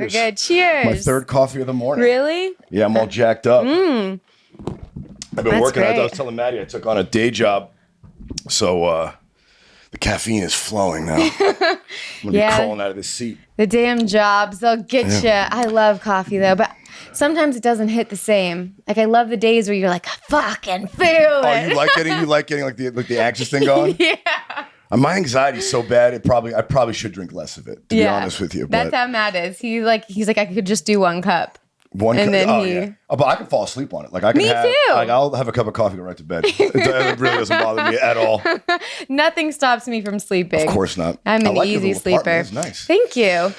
Cheers. We're good. Cheers. My third coffee of the morning. Really? Yeah, I'm all jacked up. I've been That's working. I great. was telling Maddie I took on a day job, so the caffeine is flowing now. I'm gonna be crawling out of this seat. The damn jobs, they'll get you. I love coffee though, but sometimes it doesn't hit the same. Like I love the days where you're like, I fucking feel it. Oh, you like getting like the anxious thing going? Yeah. My anxiety's so bad. I probably should drink less of it. To be honest with you, That's how Matt is. He's like I could just do one cup. And then yeah. Oh, but I can fall asleep on it. Like I can Me have, too. Like I'll have a cup of coffee, go right to bed. It really doesn't bother me at all. Nothing stops me from sleeping. Of course not. I'm an I like your easy little sleeper. apartment. It's nice. Thank you.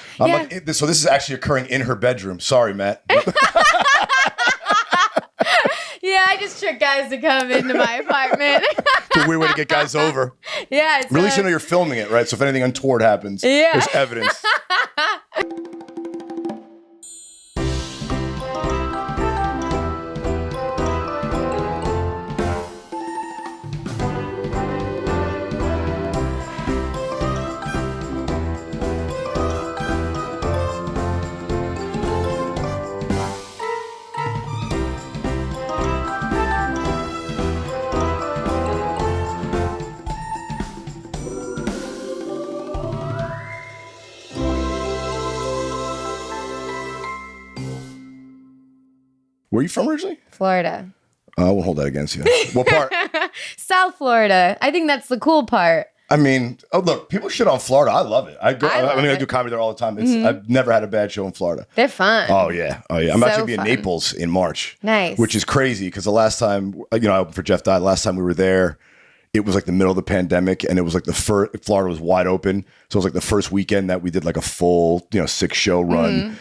So this is actually occurring in her bedroom. Sorry, Matt. Yeah, I just trick guys to come into my apartment. It's a weird way to get guys over. Yeah. It's At least you know you're filming it, right? So if anything untoward happens, there's evidence. Where are you from originally? Florida. I won't hold that against you. What part? South Florida. I think that's the cool part. I mean, look, people shit on Florida. I love it. I do comedy there all the time. I've never had a bad show in Florida. They're fun. Oh yeah. I'm So actually be in fun. Naples in March. Nice. Which is crazy because the last time, I opened for Jeff Dye. Last time we were there, it was like the middle of the pandemic, and it was like Florida was wide open, so it was like the first weekend that we did like a full 6-show run.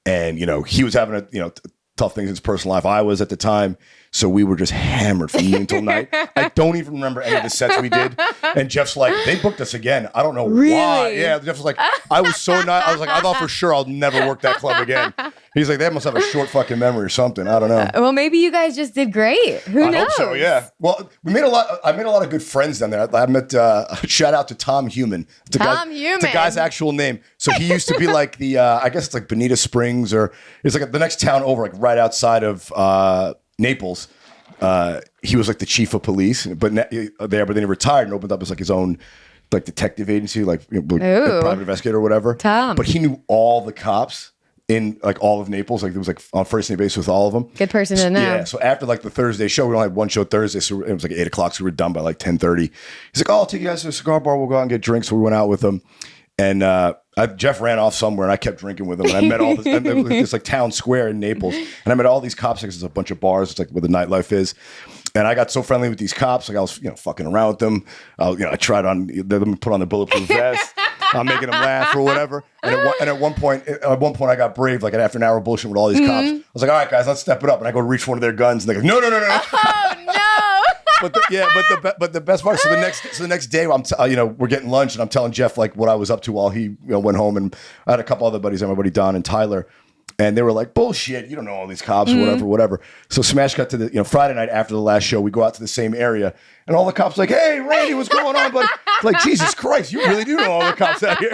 And he was having a tough things in his personal life. I was at the time. So we were just hammered from noon till night. I don't even remember any of the sets we did. And Jeff's like, they booked us again. I don't know why. Yeah, Jeff was like, I was so nice. I was like, I thought for sure I'll never work that club again. He's like, they must have a short fucking memory or something. I don't know. Well, maybe you guys just did great. Who knows? I hope so, yeah. Well, I made a lot of good friends down there. I met, shout out to Tom Human. It's the guy's actual name. So he used to be like the, I guess it's like Bonita Springs, or it's like the next town over, like right outside of Naples. He was like the chief of police, but then he retired and opened up as like his own like detective agency, like private investigator or whatever. Tom. But he knew all the cops in like all of Naples. Like it was like on first name basis with all of them. Good person to know. Yeah. So after like the Thursday show, we only had one show Thursday, so it was like 8:00, so we were done by like 10:30. He's like, "Oh, I'll take you guys to a cigar bar. We'll go out and get drinks." So we went out with him, and Jeff ran off somewhere, and I kept drinking with him. And I met all this like town square in Naples, and I met all these cops because there's a bunch of bars. It's like where the nightlife is. And I got so friendly with these cops, like I was, fucking around with them. I tried on, let me put on the bulletproof vest. I'm making them laugh or whatever. And at one point, I got brave. Like after an hour of bullshit with all these cops, I was like, "All right, guys, let's step it up." And I go to reach for one of their guns, and they go, "No." Oh no! But the best part. So the next day, we're getting lunch, and I'm telling Jeff like what I was up to while he went home, and I had a couple other buddies, my buddy Don and Tyler. And they were like, "Bullshit, you don't know all these cops or whatever." So Smash got to the, Friday night after the last show, we go out to the same area, and all the cops like, "Hey, Randy, what's going on, buddy?" Like, Jesus Christ, you really do know all the cops out here.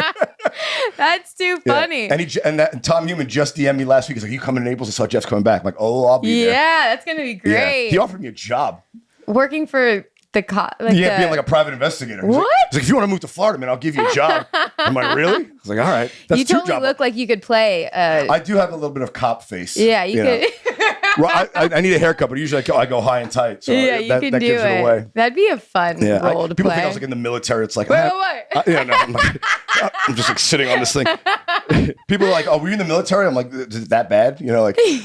That's too funny. Yeah. And Tom Human just DM'd me last week. He's like, "You coming to Naples?" I saw Jeff's coming back. I'm like, "Oh, I'll be there." Yeah, that's gonna be great. Yeah. He offered me a job. Working for the cop. Being like a private investigator. He's what? He's like, "If you want to move to Florida, man, I'll give you a job." I'm like, "Really?" I was like, "All right." That's you totally look like you could play. I do have a little bit of cop face. Yeah, you could. Well, I need a haircut, but usually I go high and tight. So yeah, you can do gives it. Away. That'd be a fun role to people play. think I was like in the military. It's like, wait. I'm just like sitting on this thing. People are like, "Oh, were you in the military?" I'm like, "Is it that bad?" I'm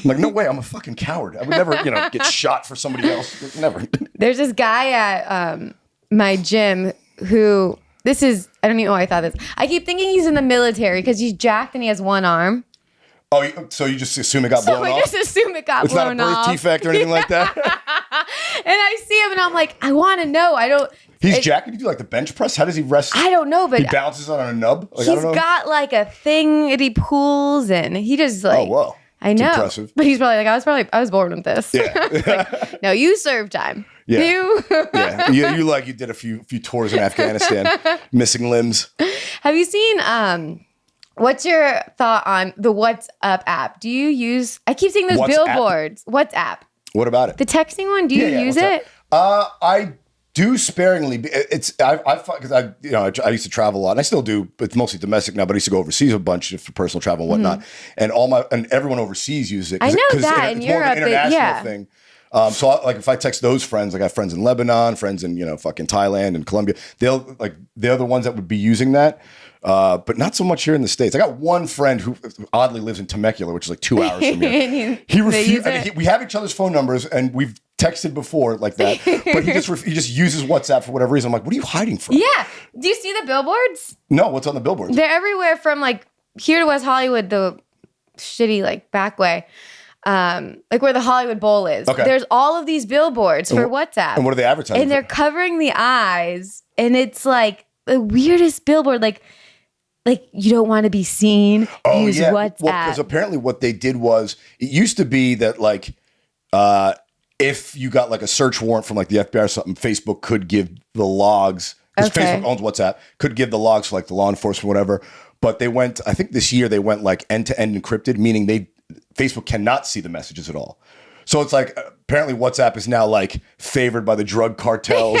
like, "No way, I'm a fucking coward. I would never, get shot for somebody else. Never." There's this guy at my gym who I don't even know why I thought this. I keep thinking he's in the military because he's jacked and he has one arm. Oh, so you just assume it got blown off? So I just assume it got blown off. It's not a birth defect or anything like that? And I see him and I'm like, I want to know. He's jacked? Did he do like the bench press? How does he rest? I don't know, but he balances on a nub? He's got like a thing that he pulls and he just like... Oh, whoa. I know. It's impressive. But he's probably like, I was born with this. Yeah. Like, no, you served time. Yeah. You you did a few tours in Afghanistan, missing limbs. Have you seen What's your thought on the WhatsApp app? Do you use? I keep seeing those WhatsApp? billboards. WhatsApp. What about it? The texting one. Do you use WhatsApp. it? I do sparingly. It's because I used to travel a lot, and I still do, but it's mostly domestic now. But I used to go overseas a bunch for personal travel and whatnot, and everyone overseas uses it. I know that it's in more Europe, of an international thing. So like if I text those friends, like I have friends in Lebanon, friends in fucking Thailand and Colombia, they're the ones that would be using that. But not so much here in the States. I got one friend who oddly lives in Temecula, which is like 2 hours from here. He refused. We have each other's phone numbers, and we've texted before like that. But he just uses WhatsApp for whatever reason. I'm like, what are you hiding from? Yeah. Do you see the billboards? No, what's on the billboards? They're everywhere from like here to West Hollywood, the shitty like back way. Like where the Hollywood Bowl is. Okay. There's all of these billboards for WhatsApp. And what are they advertising? And they're covering the eyes, and it's like the weirdest billboard. Like you don't want to be seen. Use WhatsApp. Well, because apparently what they did was it used to be that like if you got like a search warrant from like the FBI or something, Facebook could give the logs. Because Facebook owns WhatsApp, could give the logs for like the law enforcement, whatever. But they went, I think this year they went like end-to-end encrypted, meaning Facebook cannot see the messages at all. So it's like apparently WhatsApp is now like favored by the drug cartels.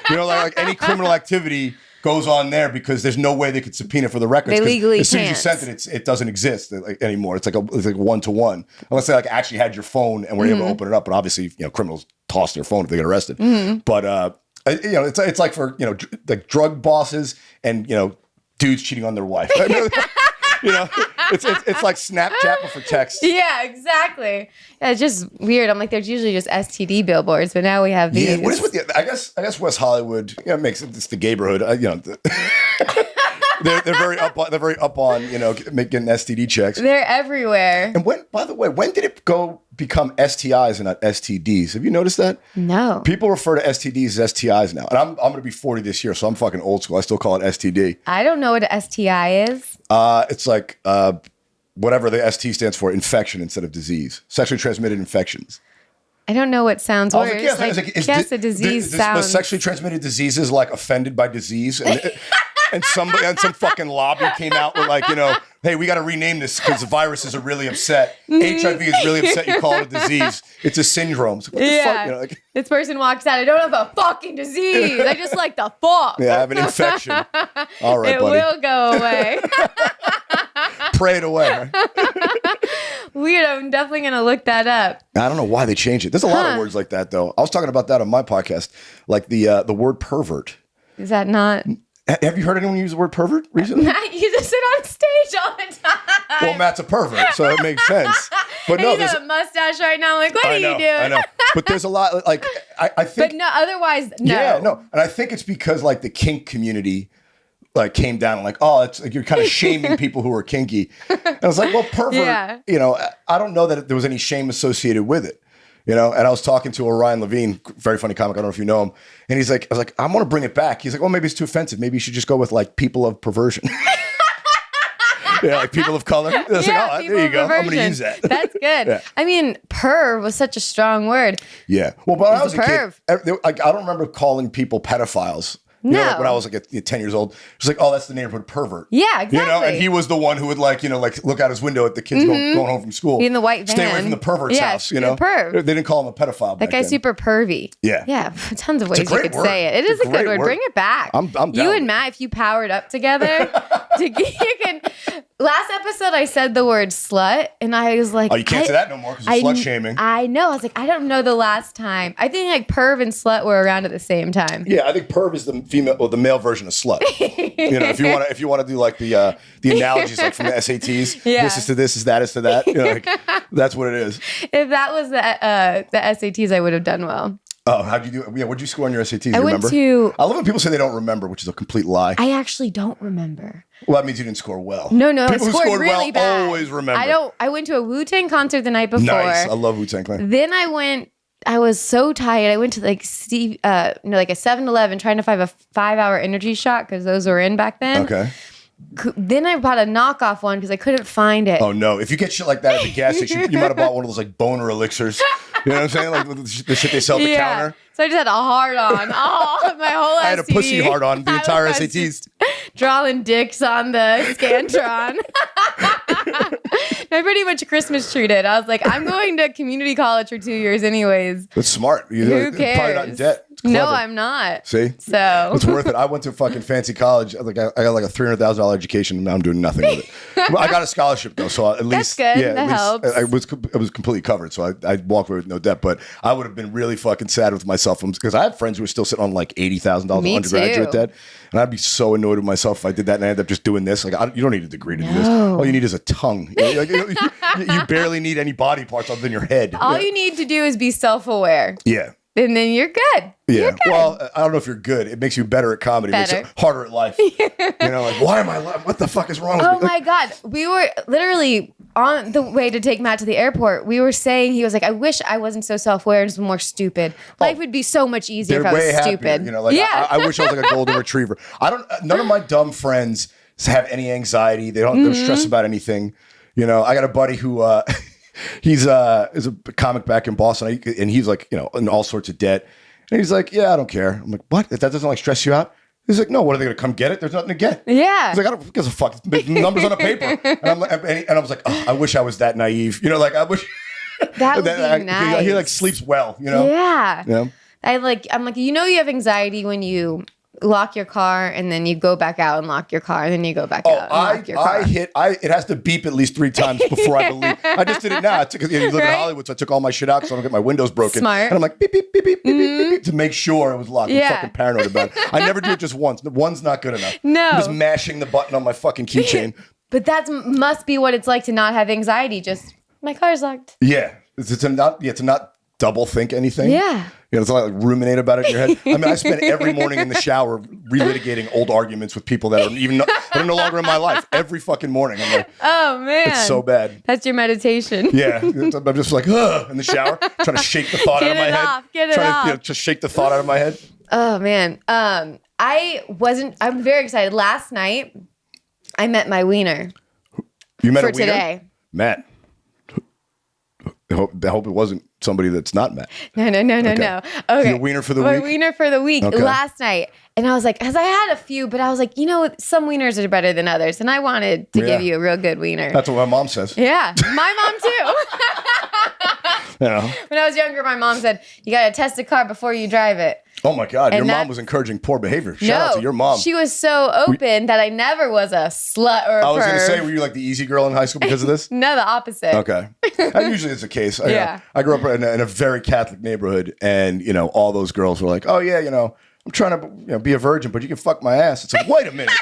Like any criminal activity goes on there because there's no way they could subpoena for the records. They legally as soon can't. as you sent it, it doesn't exist anymore. It's like one-to-one. Unless they like actually had your phone and were able to open it up. But obviously, criminals toss their phone if they get arrested. But it's like for like drug bosses and dudes cheating on their wife. It's like Snapchat but for text. Yeah, exactly. Yeah, it's just weird. I'm like, there's usually just STD billboards, but now we have these. Yeah, what is with the? I guess West Hollywood makes it's the gayborhood. They're very up on making STD checks. They're everywhere. And by the way, when did it become STIs and not STDs? Have you noticed that? No. People refer to STDs as STIs now, and I'm going to be 40 this year, so I'm fucking old school. I still call it STD. I don't know what an STI is. It's like whatever the ST stands for, infection instead of disease, sexually transmitted infections. I don't know what sounds worse. Yes, a disease sounds. Was sexually transmitted diseases like offended by disease? And some fucking lobby came out with like, hey, we got to rename this because the viruses are really upset. HIV is really upset. You call it a disease. It's a syndrome. It's like, what the fuck? This person walks out. I don't have a fucking disease. I just like the fuck. Yeah, I have an infection. All right, buddy. It will go away. Pray it away. Right? Weird. I'm definitely going to look that up. I don't know why they changed it. There's a lot of words like that, though. I was talking about that on my podcast, like the word pervert. Is that not... Have you heard anyone use the word pervert recently? Matt uses it on stage all the time. Well, Matt's a pervert, so it makes sense. But no, he's got a mustache right now. I'm like, what are you doing? I know. But there's a lot, like, I think. But no, otherwise, no. Yeah, no. And I think it's because, like, the kink community, like, came down and, like, oh, it's like you're kind of shaming people who are kinky. And I was like, well, pervert, I don't know that there was any shame associated with it. And I was talking to Orion Levine, very funny comic. I don't know if you know him. And he's like, I was like, I want to bring it back. He's like, well, maybe it's too offensive. Maybe you should just go with like people of perversion. Like people of color. I was like, oh, there you go. I'm going to use that. That's good. Yeah. I mean, perv was such a strong word. Yeah. Well, but when I was a kid, I don't remember calling people pedophiles. Like when I was like 10 years old, it was like, oh, that's the neighborhood pervert. Yeah, exactly. And he was the one who would like look out his window at the kids going home from school. In the white van. Stay away from the pervert's house, The perv. They didn't call him a pedophile back That guy's then. super pervy. Yeah. Yeah, tons of ways you could word. say it. It is a good word. Bring it back. I'm down. You and Matt, if you powered up together, you can... Last episode, I said the word slut, and I was like... Oh, you can't say that no more because it's slut shaming. I know. I was like, I don't know the last time. I think like perv and slut were around at the same time. Yeah, I think perv is the female or the male version of slut. If you want to do like the analogies like from the SATs, this is to this, is that is to that. Like, that's what it is. If that was the SATs, I would have done well. Oh, how'd you do? Yeah, what'd you score on your SATs? I remember? I love when people say they don't remember, which is a complete lie. I actually don't remember. Well, that means you didn't score well. No, people I scored really well bad. Always remember. I went to a Wu-Tang concert the night before. Nice. I love Wu-Tang Clan. Then I was so tired. I went to like a 7-Eleven trying to find a 5-hour energy shot because those were in back then. Okay. Then I bought a knockoff one because I couldn't find it. Oh no! If you get shit like that at the gas station, you might have bought one of those like boner elixirs. You know what I'm saying? Like the shit they sell at the counter. So I just had a hard on. Oh, my whole I had a pussy hard on the entire SATs. Drawing dicks on the Scantron. I pretty much Christmas treated. I was like, I'm going to community college for 2 years anyways. That's smart. Who cares? Probably not in debt. No, I'm not. See? So it's worth it. I went to fucking fancy college. Like I got like a $300,000 education, and now I'm doing nothing with it. Well, I got a scholarship though, so at least that's good. Yeah, that helps. I was completely covered, so I walked away with no debt. But I would have been really fucking sad with myself because I have friends who are still sitting on like $80,000 undergraduate debt, and I'd be so annoyed with myself if I did that and I ended up just doing this. Like you don't need a degree to do this. All you need is a tongue. You barely need any body parts other than your head. All you need to do is be self-aware. Yeah. And then you're good. Yeah. You're good. Well, I don't know if you're good. It makes you better at comedy. It makes you harder at life. Like, why am I? What the fuck is wrong with me? Oh my God. We were literally on the way to take Matt to the airport. We were saying, he was like, I wish I wasn't so self-aware and just more stupid. Life would be so much easier if I was stupid. I wish I was like a golden retriever. None of my dumb friends have any anxiety. They don't stress about anything. I got a buddy who, is a comic back in Boston, and he's like, in all sorts of debt. And he's like, yeah, I don't care. I'm like, what? That doesn't like stress you out? He's like, no, what are they going to come get it? There's nothing to get. Yeah. He's like, I don't give a fuck. It's numbers on a paper. And I was like, oh, I wish I was that naive. Like, I wish. That would be nice. He like sleeps well, Yeah. I'm like, you have anxiety when you lock your car and then you go back out and lock your car and then you go back out and lock your car. It has to beep at least 3 times before I believe. I just did it now. You live in Hollywood, so I took all my shit out so I don't get my windows broken. Smart. And I'm like, beep, beep, beep, beep, beep, beep, beep, to make sure it was locked. I'm fucking paranoid about it. I never do it just once. One's not good enough. No. I'm just mashing the button on my fucking keychain. But that must be what it's like to not have anxiety. Just, my car's locked. Yeah. To not double think anything. Yeah. It's like ruminate about it in your head. I mean, I spend every morning in the shower relitigating old arguments with people that are no longer in my life. Every fucking morning. I'm like, oh man, it's so bad. That's your meditation. Yeah, I'm just like, in the shower, trying to shake the thought out of my head. Get it off. Just shake the thought out of my head. Oh man, I'm very excited. Last night, I met my wiener. You met for a wiener? Today, Matt. I hope it wasn't somebody that's not Matt. No. Okay. Your wiener for the My week? wiener for the week last night. And I was like, because I had a few, but I was like, some wieners are better than others. And I wanted to give you a real good wiener. That's what my mom says. Yeah. My mom too. Yeah. When I was younger, my mom said, you got to test the car before you drive it. Oh my God. Your mom was encouraging poor behavior. Shout out to your mom. She was so open that I never was a slut or a I was going to perv. say, were you like the easy girl in high school because of this? No, the opposite. Okay. That usually is the case. I grew up in a very Catholic neighborhood, and all those girls were like, oh yeah, I'm trying to be a virgin, but you can fuck my ass. It's like, wait a minute.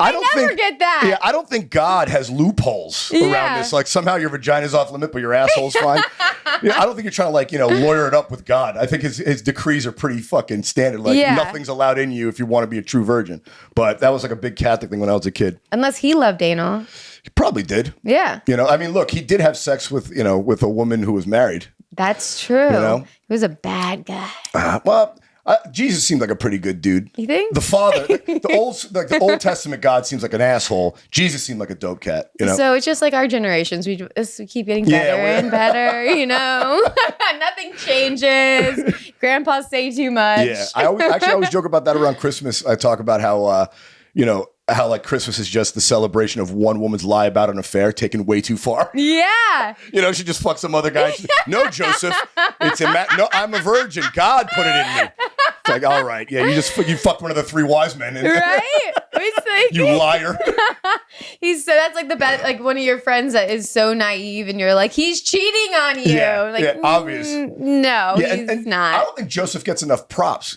I never get that. Yeah, I don't think God has loopholes around this. Like somehow your vagina's off limit, but your asshole's fine. I don't think you're trying to lawyer it up with God. I think his decrees are pretty fucking standard. Like nothing's allowed in you if you want to be a true virgin. But that was like a big Catholic thing when I was a kid. Unless he loved anal. He probably did. Yeah. I mean, look, he did have sex with a woman who was married. That's true. He was a bad guy. Jesus seemed like a pretty good dude. You think? The father, the Old Testament God seems like an asshole. Jesus seemed like a dope cat. So it's just like our generations. We keep getting better and better. Nothing changes. Grandpas say too much. Yeah, I always joke about that around Christmas. I talk about how how like Christmas is just the celebration of one woman's lie about an affair taken way too far. Yeah. She just fucked some other guy. No, Joseph, no, I'm a virgin. God put it in me. It's like, all right, yeah, you fucked one of the 3 wise men. Right? It's like, you liar. That's like the best, like one of your friends that is so naive and you're like, he's cheating on you. Yeah, obvious. No, he's not. I don't think Joseph gets enough props.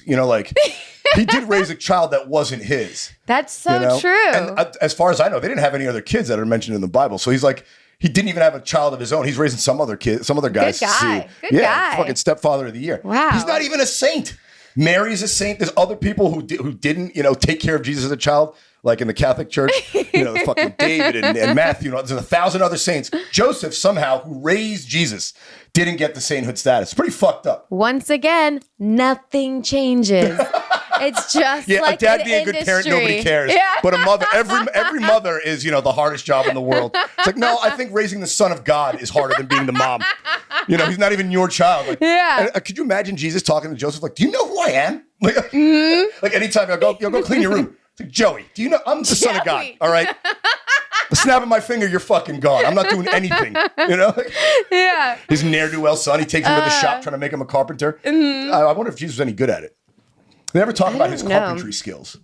He did raise a child that wasn't his. That's so true. And as far as I know, they didn't have any other kids that are mentioned in the Bible. So he's like, he didn't even have a child of his own. He's raising some other guys. Good guy. Good guy. Fucking stepfather of the year. Wow. He's not even a saint. Mary's a saint. There's other people who didn't, take care of Jesus as a child, like in the Catholic Church. Fucking David and Matthew. There's 1,000 other saints. Joseph somehow, who raised Jesus, didn't get the sainthood status. It's pretty fucked up. Once again, nothing changes. It's just Yeah, like a dad an being a good parent, industry. nobody cares. Yeah. But a mother, every mother is, the hardest job in the world. It's like, no, I think raising the son of God is harder than being the mom. He's not even your child. Like, Yeah. and, could you imagine Jesus talking to Joseph like, do you know who I am? Like, like anytime I go clean your room. It's like, Joey, do you know I'm the son of God? All right. The snap of my finger, you're fucking gone. I'm not doing anything. Yeah. His ne'er-do-well son, he takes him to the shop trying to make him a carpenter. I wonder if Jesus was any good at it. They never talk about his carpentry skills.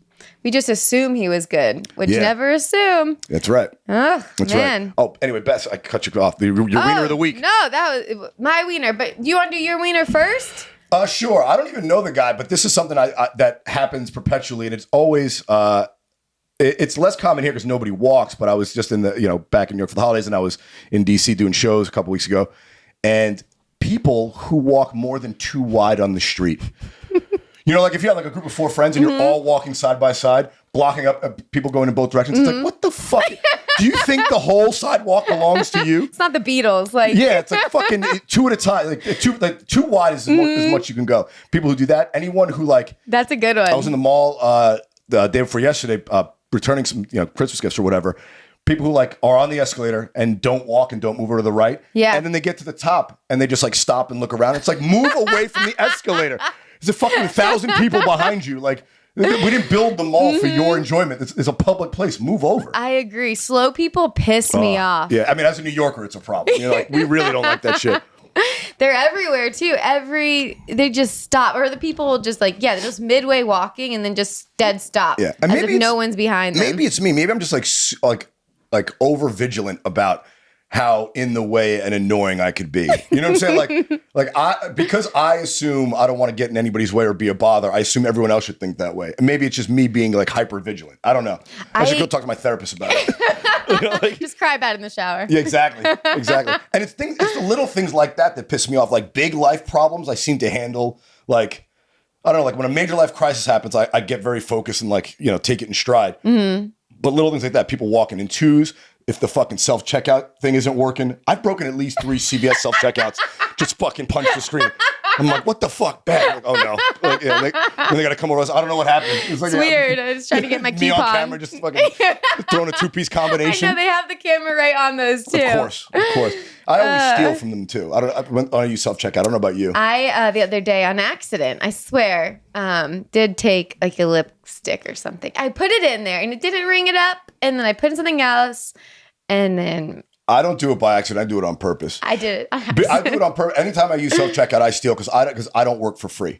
We just assume he was good, which never assume. That's right. Oh, That's man. right. Oh, anyway, Bess, I cut you off. Your wiener of the week. No, that was my wiener. But do you want to do your wiener first? Sure. I don't even know the guy, but this is something that happens perpetually, and it's always it's less common here because nobody walks. But I was just in the back in New York for the holidays, and I was in DC doing shows a couple weeks ago, and people who walk more than 2 wide on the street. Like if you have like a group of 4 friends and you're all walking side by side, blocking up people going in both directions. It's like, what the fuck? Do you think the whole sidewalk belongs to you? It's not the Beatles. Like, yeah, it's like fucking 2 at a time. Like 2 wide is as much you can go. People who do that, anyone who that's a good one. I was in the mall the day before yesterday, returning some Christmas gifts or whatever. People who are on the escalator and don't walk and don't move over to the right. Yeah. And then they get to the top and they just stop and look around. It's like, move away from the escalator. There's a fucking 1,000 people behind you. Like, we didn't build the mall for your enjoyment. It's a public place. Move over. I agree. Slow people piss me off. Yeah, I mean, as a New Yorker, it's a problem. We really don't like that shit. They're everywhere too. They just stop, or the people will just they're just midway walking and then just dead stop. Yeah, and as if no one's behind them. Maybe it's me. Maybe I'm just like over vigilant about how in the way and annoying I could be. You know what I'm saying? Because I assume I don't want to get in anybody's way or be a bother. I assume everyone else should think that way. And maybe it's just me being hyper vigilant. I don't know. I should go talk to my therapist about it. Just cry about it in the shower. Yeah, exactly. And it's the little things like that piss me off. Like big life problems, I seem to handle I don't know, when a major life crisis happens, I get very focused and take it in stride. Mm-hmm. But little things like that, people walking in twos. If the fucking self-checkout thing isn't working, I've broken at least 3 CVS self-checkouts. Just fucking punch the screen. I'm like, what the fuck? Bad. Oh no. They got to come over. I don't know what happened. It's weird. I was trying to get my me coupon. on camera, just fucking throwing a 2-piece combination. I know they have the camera right on those too. Of course. I always steal from them too. I use self-checkout. I don't know about you. I the other day on accident, I swear, did take a lipstick or something. I put it in there and it didn't ring it up, and then I put in something else, and then I don't do it by accident. I do it on purpose. I did it. I do it on purpose. Anytime I use self-checkout, I steal because I don't work for free.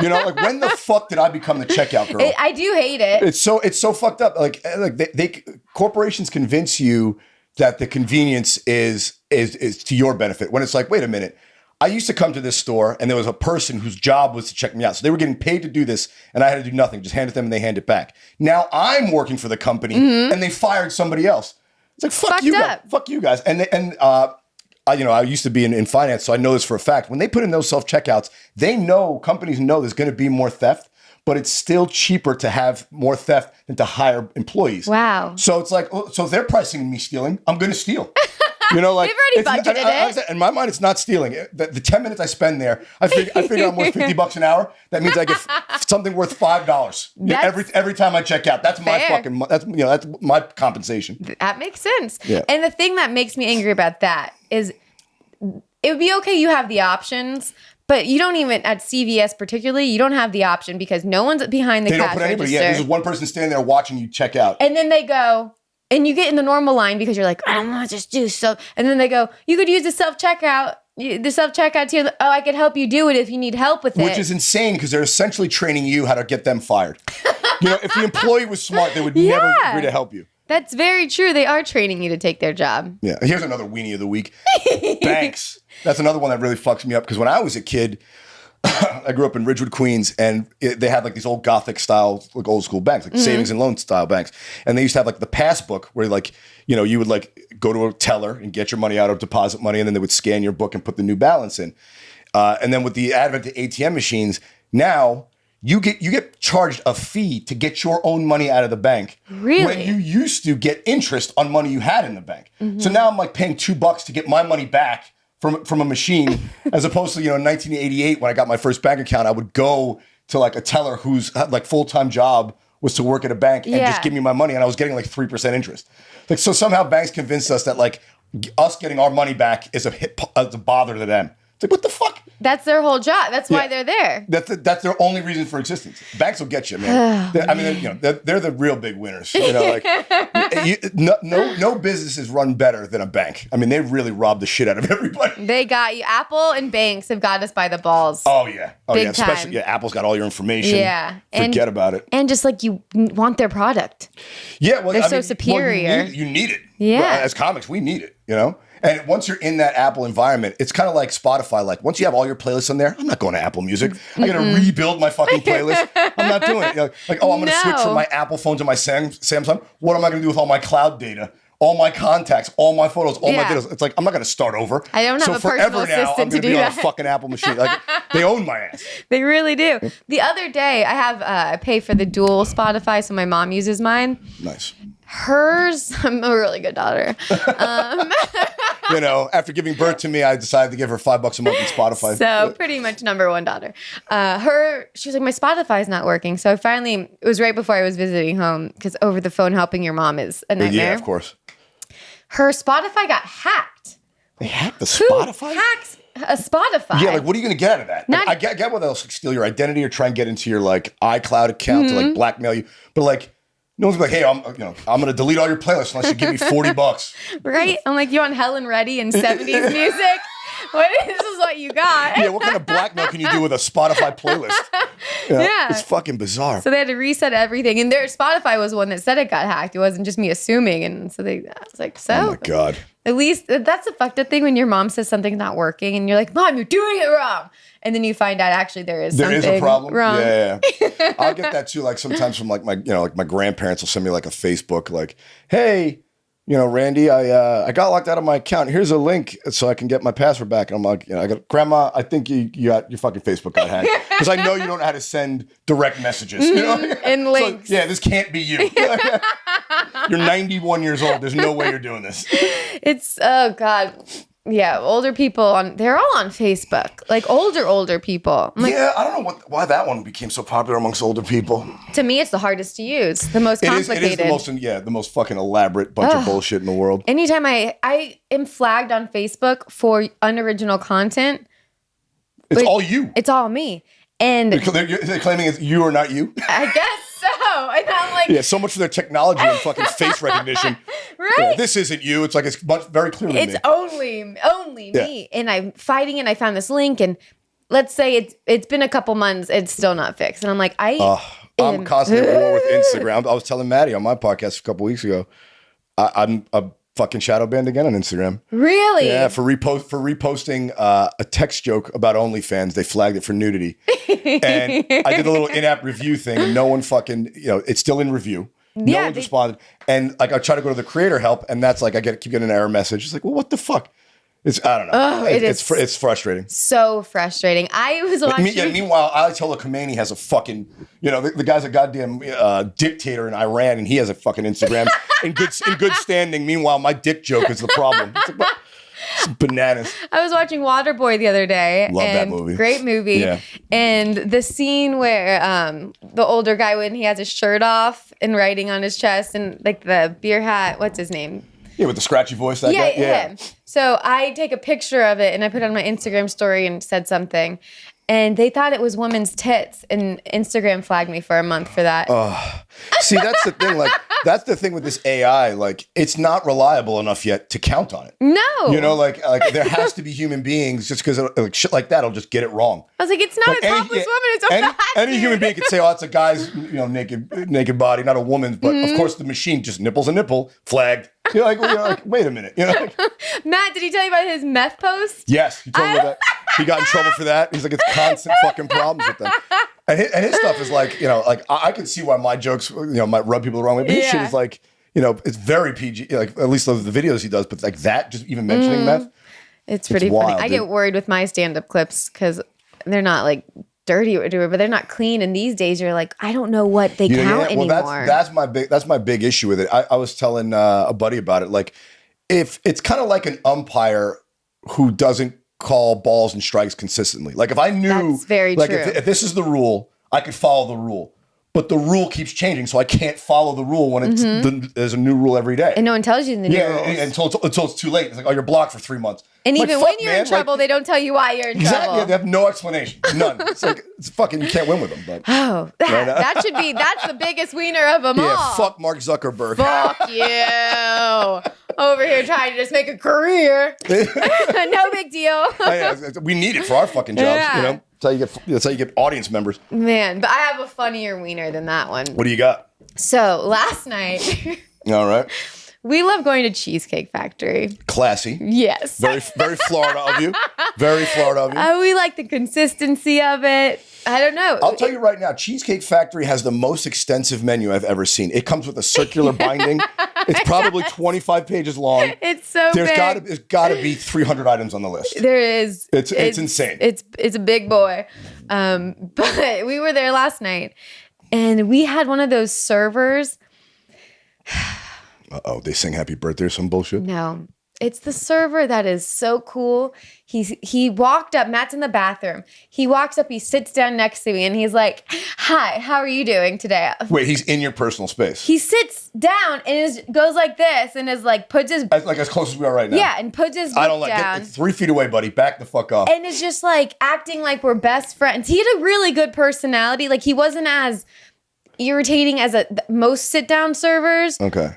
When the fuck did I become the checkout girl? I do hate it. It's so fucked up. Corporations convince you that the convenience is to your benefit. When it's like, wait a minute. I used to come to this store and there was a person whose job was to check me out. So they were getting paid to do this and I had to do nothing. Just hand it to them and they hand it back. Now I'm working for the company and they fired somebody else. It's like, fuck you guys. And I used to be in finance, so I know this for a fact. When they put in those self-checkouts, companies know there's going to be more theft, but it's still cheaper to have more theft than to hire employees. Wow. So it's like, so they're pricing me stealing. I'm going to steal. They've already budgeted it. In my mind, it's not stealing. The 10 minutes I spend there, I figure I'm worth $50 an hour. That means I get something worth $5 every time I check out. That's fair. That's my compensation. That makes sense. Yeah. And the thing that makes me angry about that is it would be okay. You have the options, but you don't even at CVS particularly. You don't have the option because no one's behind the cash register. They don't put anybody. Yeah, there's just one person standing there watching you check out, and then they go. And you get in the normal line because you're like, I don't want to just do so. And then they go, you could use the self-checkout. The self-checkout here. Oh, I could help you do it if you need help with it. Which is insane because they're essentially training you how to get them fired. If the employee was smart, they would never agree to help you. That's very true. They are training you to take their job. Yeah. Here's another weenie of the week. Banks. That's another one that really fucks me up because when I was a kid, I grew up in Ridgewood, Queens, and they had these old Gothic style, old school banks, savings and loan style banks. And they used to have the passbook where you would go to a teller and get your money out or deposit money, and then they would scan your book and put the new balance in. And then with the advent of ATM machines, now you get charged a fee to get your own money out of the bank. Really? When you used to get interest on money you had in the bank. Mm-hmm. So now I'm paying $2 to get my money back from a machine, as opposed to, in 1988, when I got my first bank account, I would go to like a teller whose like full-time job was to work at a bank and just give me my money, and I was getting like 3% interest. Like, so somehow banks convinced us that like us getting our money back is a bother to them. It's like, what the fuck? That's their whole job. That's why they're there. That's their only reason for existence. Banks will get you, man. They're the real big winners. You know, like no business is run better than a bank. I mean, they really rob the shit out of everybody. They got you. Apple and banks have got us by the balls. Oh yeah, big time. Especially Apple's got all your information. Yeah, forget about it. And just like you want their product. Yeah, well, they're so superior. Well, you need it. Yeah, well, as comics, we need it. You know. And once you're in that Apple environment, it's kind of like Spotify. Like, once you have all your playlists on there, I'm not going to Apple Music. I'm going to rebuild my fucking playlist. I'm not doing it. You know, like, I'm going to switch from my Apple phone to my Samsung. What am I going to do with all my cloud data? All my contacts, all my photos, all my data. It's like, I'm not going to start over. I don't have a personal assistant to do that. On a fucking Apple machine. Like, they own my ass. They really do. The other day, I pay for the dual Spotify, so my mom uses mine. Nice. Hers, I'm a really good daughter. You know, after giving birth to me, I decided to give her $5 a month in Spotify. So pretty much number one daughter. She was like, my Spotify's not working. So it was right before I was visiting home, because over the phone helping your mom is a nightmare. Yeah, of course. Her Spotify got hacked. They hacked the Spotify? Who hacks a Spotify? Yeah, like, what are you going to get out of that? Like, I get whether they'll steal your identity or try and get into your like iCloud account to like blackmail you. But like, no one's like, hey, I'm going to delete all your playlists unless you give me $40. Right? I'm like, you on Helen Reddy and 70s music? This is what you got. Yeah, what kind of blackmail can you do with a Spotify playlist? Yeah. It's fucking bizarre. So they had to reset everything. And their Spotify was one that said it got hacked. It wasn't just me assuming. And so I was like, oh my God. At least that's a fucked up thing when your mom says something's not working and you're like, Mom, you're doing it wrong. And then you find out actually there is a problem wrong. Yeah. I'll get that too. Like sometimes from like my grandparents will send me like a Facebook, like, hey, Randy, I got locked out of my account. Here's a link so I can get my password back. And I'm like, I got, Grandma, I think you got your fucking Facebook got hacked. Because I know you don't know how to send direct messages. And links. So, yeah, this can't be you. You're 91 years old. There's no way you're doing this. It's, oh God. Yeah, older people they're all on Facebook. Like older people. Like, yeah, I don't know why that one became so popular amongst older people. To me, it's the hardest to use, the most complicated. It is the most fucking elaborate bunch of bullshit in the world. Anytime I am flagged on Facebook for unoriginal content, it's all you. It's all me. And they're claiming it's you or not you. I guess so. And I'm like, yeah, so much for their technology and fucking face recognition. Right. Yeah, this isn't you. It's like it's very clearly me. It's only me. And I'm fighting and I found this link and let's say it's been a couple months, it's still not fixed. And I'm like, I'm constantly at war with Instagram. I was telling Maddie on my podcast a couple weeks ago, I'm a fucking shadow banned again on Instagram. Really? Yeah, for reposting a text joke about OnlyFans. They flagged it for nudity. And I did a little in-app review thing and no one fucking, it's still in review. No one's responded. And like I try to go to the creator help and that's like keep getting an error message. It's like, well, what the fuck? I don't know. Oh, it's frustrating. So frustrating. I was watching. Meanwhile, Ayatollah Khomeini has a fucking, the guy's a goddamn dictator in Iran, and he has a fucking Instagram in good standing. Meanwhile, my dick joke is the problem. It's bananas. I was watching Waterboy the other day. Love that movie. Great movie. Yeah. And the scene where the older guy, when he has his shirt off and writing on his chest and like the beer hat, what's his name? Yeah, with the scratchy voice, that guy. Yeah. So I take a picture of it and I put it on my Instagram story and said something. And they thought it was women's tits. And Instagram flagged me for a month for that. See, that's the thing. Like, that's the thing with this AI. Like, it's not reliable enough yet to count on it. No. Like there has to be human beings just because like shit like that will just get it wrong. I was like, it's not a topless woman. It's a fat any human being could say, oh, it's a guy's naked body, not a woman's. But of course, the machine just nipple's a nipple, flagged. You're like, wait a minute. Matt, did he tell you about his meth post? Yes, he told me that. He got in trouble for that. He's like, it's constant fucking problems with them. And his stuff is like, I can see why my jokes, might rub people the wrong way. But his shit is like, it's very PG, like at least those are the videos he does. But like that, just even mentioning meth. It's pretty funny. I get worried with my stand-up clips because they're not like dirty or whatever, but they're not clean. And these days you're like, I don't know what they count anymore. That's my big issue with it. I was telling a buddy about it. Like, if it's kind of like an umpire who doesn't call balls and strikes consistently. Like if I knew, that's very like true. If this is the rule, I could follow the rule. But the rule keeps changing, so I can't follow the rule when it's there's a new rule every day. And no one tells you the new rules. Until it's too late. It's like, oh, you're blocked for 3 months. And like, even when you're in trouble, they don't tell you why you're in trouble. They have no explanation. None. It's like, it's fucking, you can't win with them. But that's the biggest wiener of them all. Yeah, fuck Mark Zuckerberg. Fuck you. Over here trying to just make a career. No big deal. We need it for our fucking jobs, you know? That's how you get audience members. Man, but I have a funnier wiener than that one. What do you got? So last night, all right, we love going to Cheesecake Factory. Classy. Yes. Very, very Florida of you. Very Florida of you. We like the consistency of it. I don't know. I'll tell you right now, Cheesecake Factory has the most extensive menu I've ever seen. It comes with a circular binding. It's probably 25 pages long. It's so big. There's got to be 300 items on the list. There is. It's insane. It's a big boy. But we were there last night, and we had one of those servers. Uh-oh, they sing happy birthday or some bullshit? No. It's the server that is so cool. He walked up, Matt's in the bathroom. He walks up, he sits down next to me, and he's like, hi, how are you doing today? Wait, he's in your personal space? He sits down and goes like this and is like, puts his... Like as close as we are right now? Yeah, and puts his book I don't like down. it. 3 feet away, buddy. Back the fuck off. And it's just like acting like we're best friends. He had a really good personality. Like he wasn't as irritating as most sit-down servers. Okay.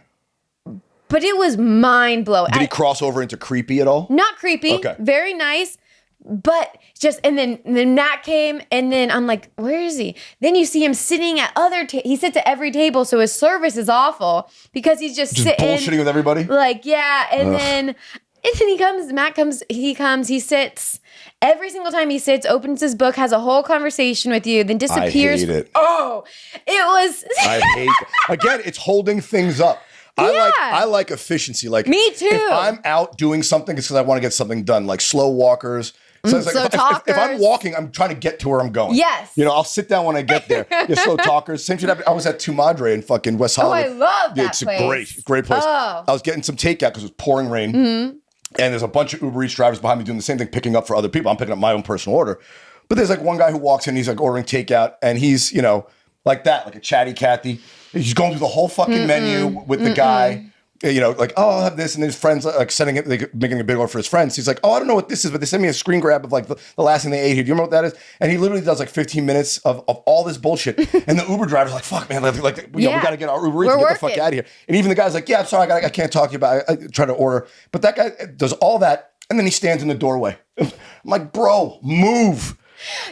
But it was mind-blowing. Did he cross over into creepy at all? Not creepy. Okay. Very nice. But just, and then Nat came, and then I'm like, where is he? Then you see him sitting at he sits at every table, so his service is awful because he's just sitting. Bullshitting with everybody? Like, yeah. And then he comes, Matt comes, he sits. Every single time he sits, opens his book, has a whole conversation with you, then disappears. I hate it. Oh, it was. I hate it. Again, it's holding things up. I like efficiency. Like me too. If I'm out doing something, it's because I want to get something done. Like slow walkers. So it's like if I'm walking, I'm trying to get to where I'm going. Yes. You know, I'll sit down when I get there. Yeah, slow talkers. Same shit happened. I was at Tu Madre in fucking West Hollywood. Oh, I love that It's place. a great place. Oh. I was getting some takeout because it was pouring rain. Mm-hmm. And there's a bunch of Uber Eats drivers behind me doing the same thing, picking up for other people. I'm picking up my own personal order. But there's like one guy who walks in, he's like ordering takeout, and he's, you know, like that, like a chatty Cathy. He's going through the whole fucking menu with the guy. You know, like, oh, I'll have this. And his friends, like, sending it, like, making a big order for his friends. He's like, oh, I don't know what this is, but they sent me a screen grab of, like, the last thing they ate here. Do you remember what that is? And he literally does, like, 15 minutes of all this bullshit. And the Uber driver's like, fuck, man, we got to get our Uber Eats and get the fuck out of here. And even the guy's like, yeah, I'm sorry, I can't talk to you about it. I try to order. But that guy does all that, and then he stands in the doorway. I'm like, bro, move.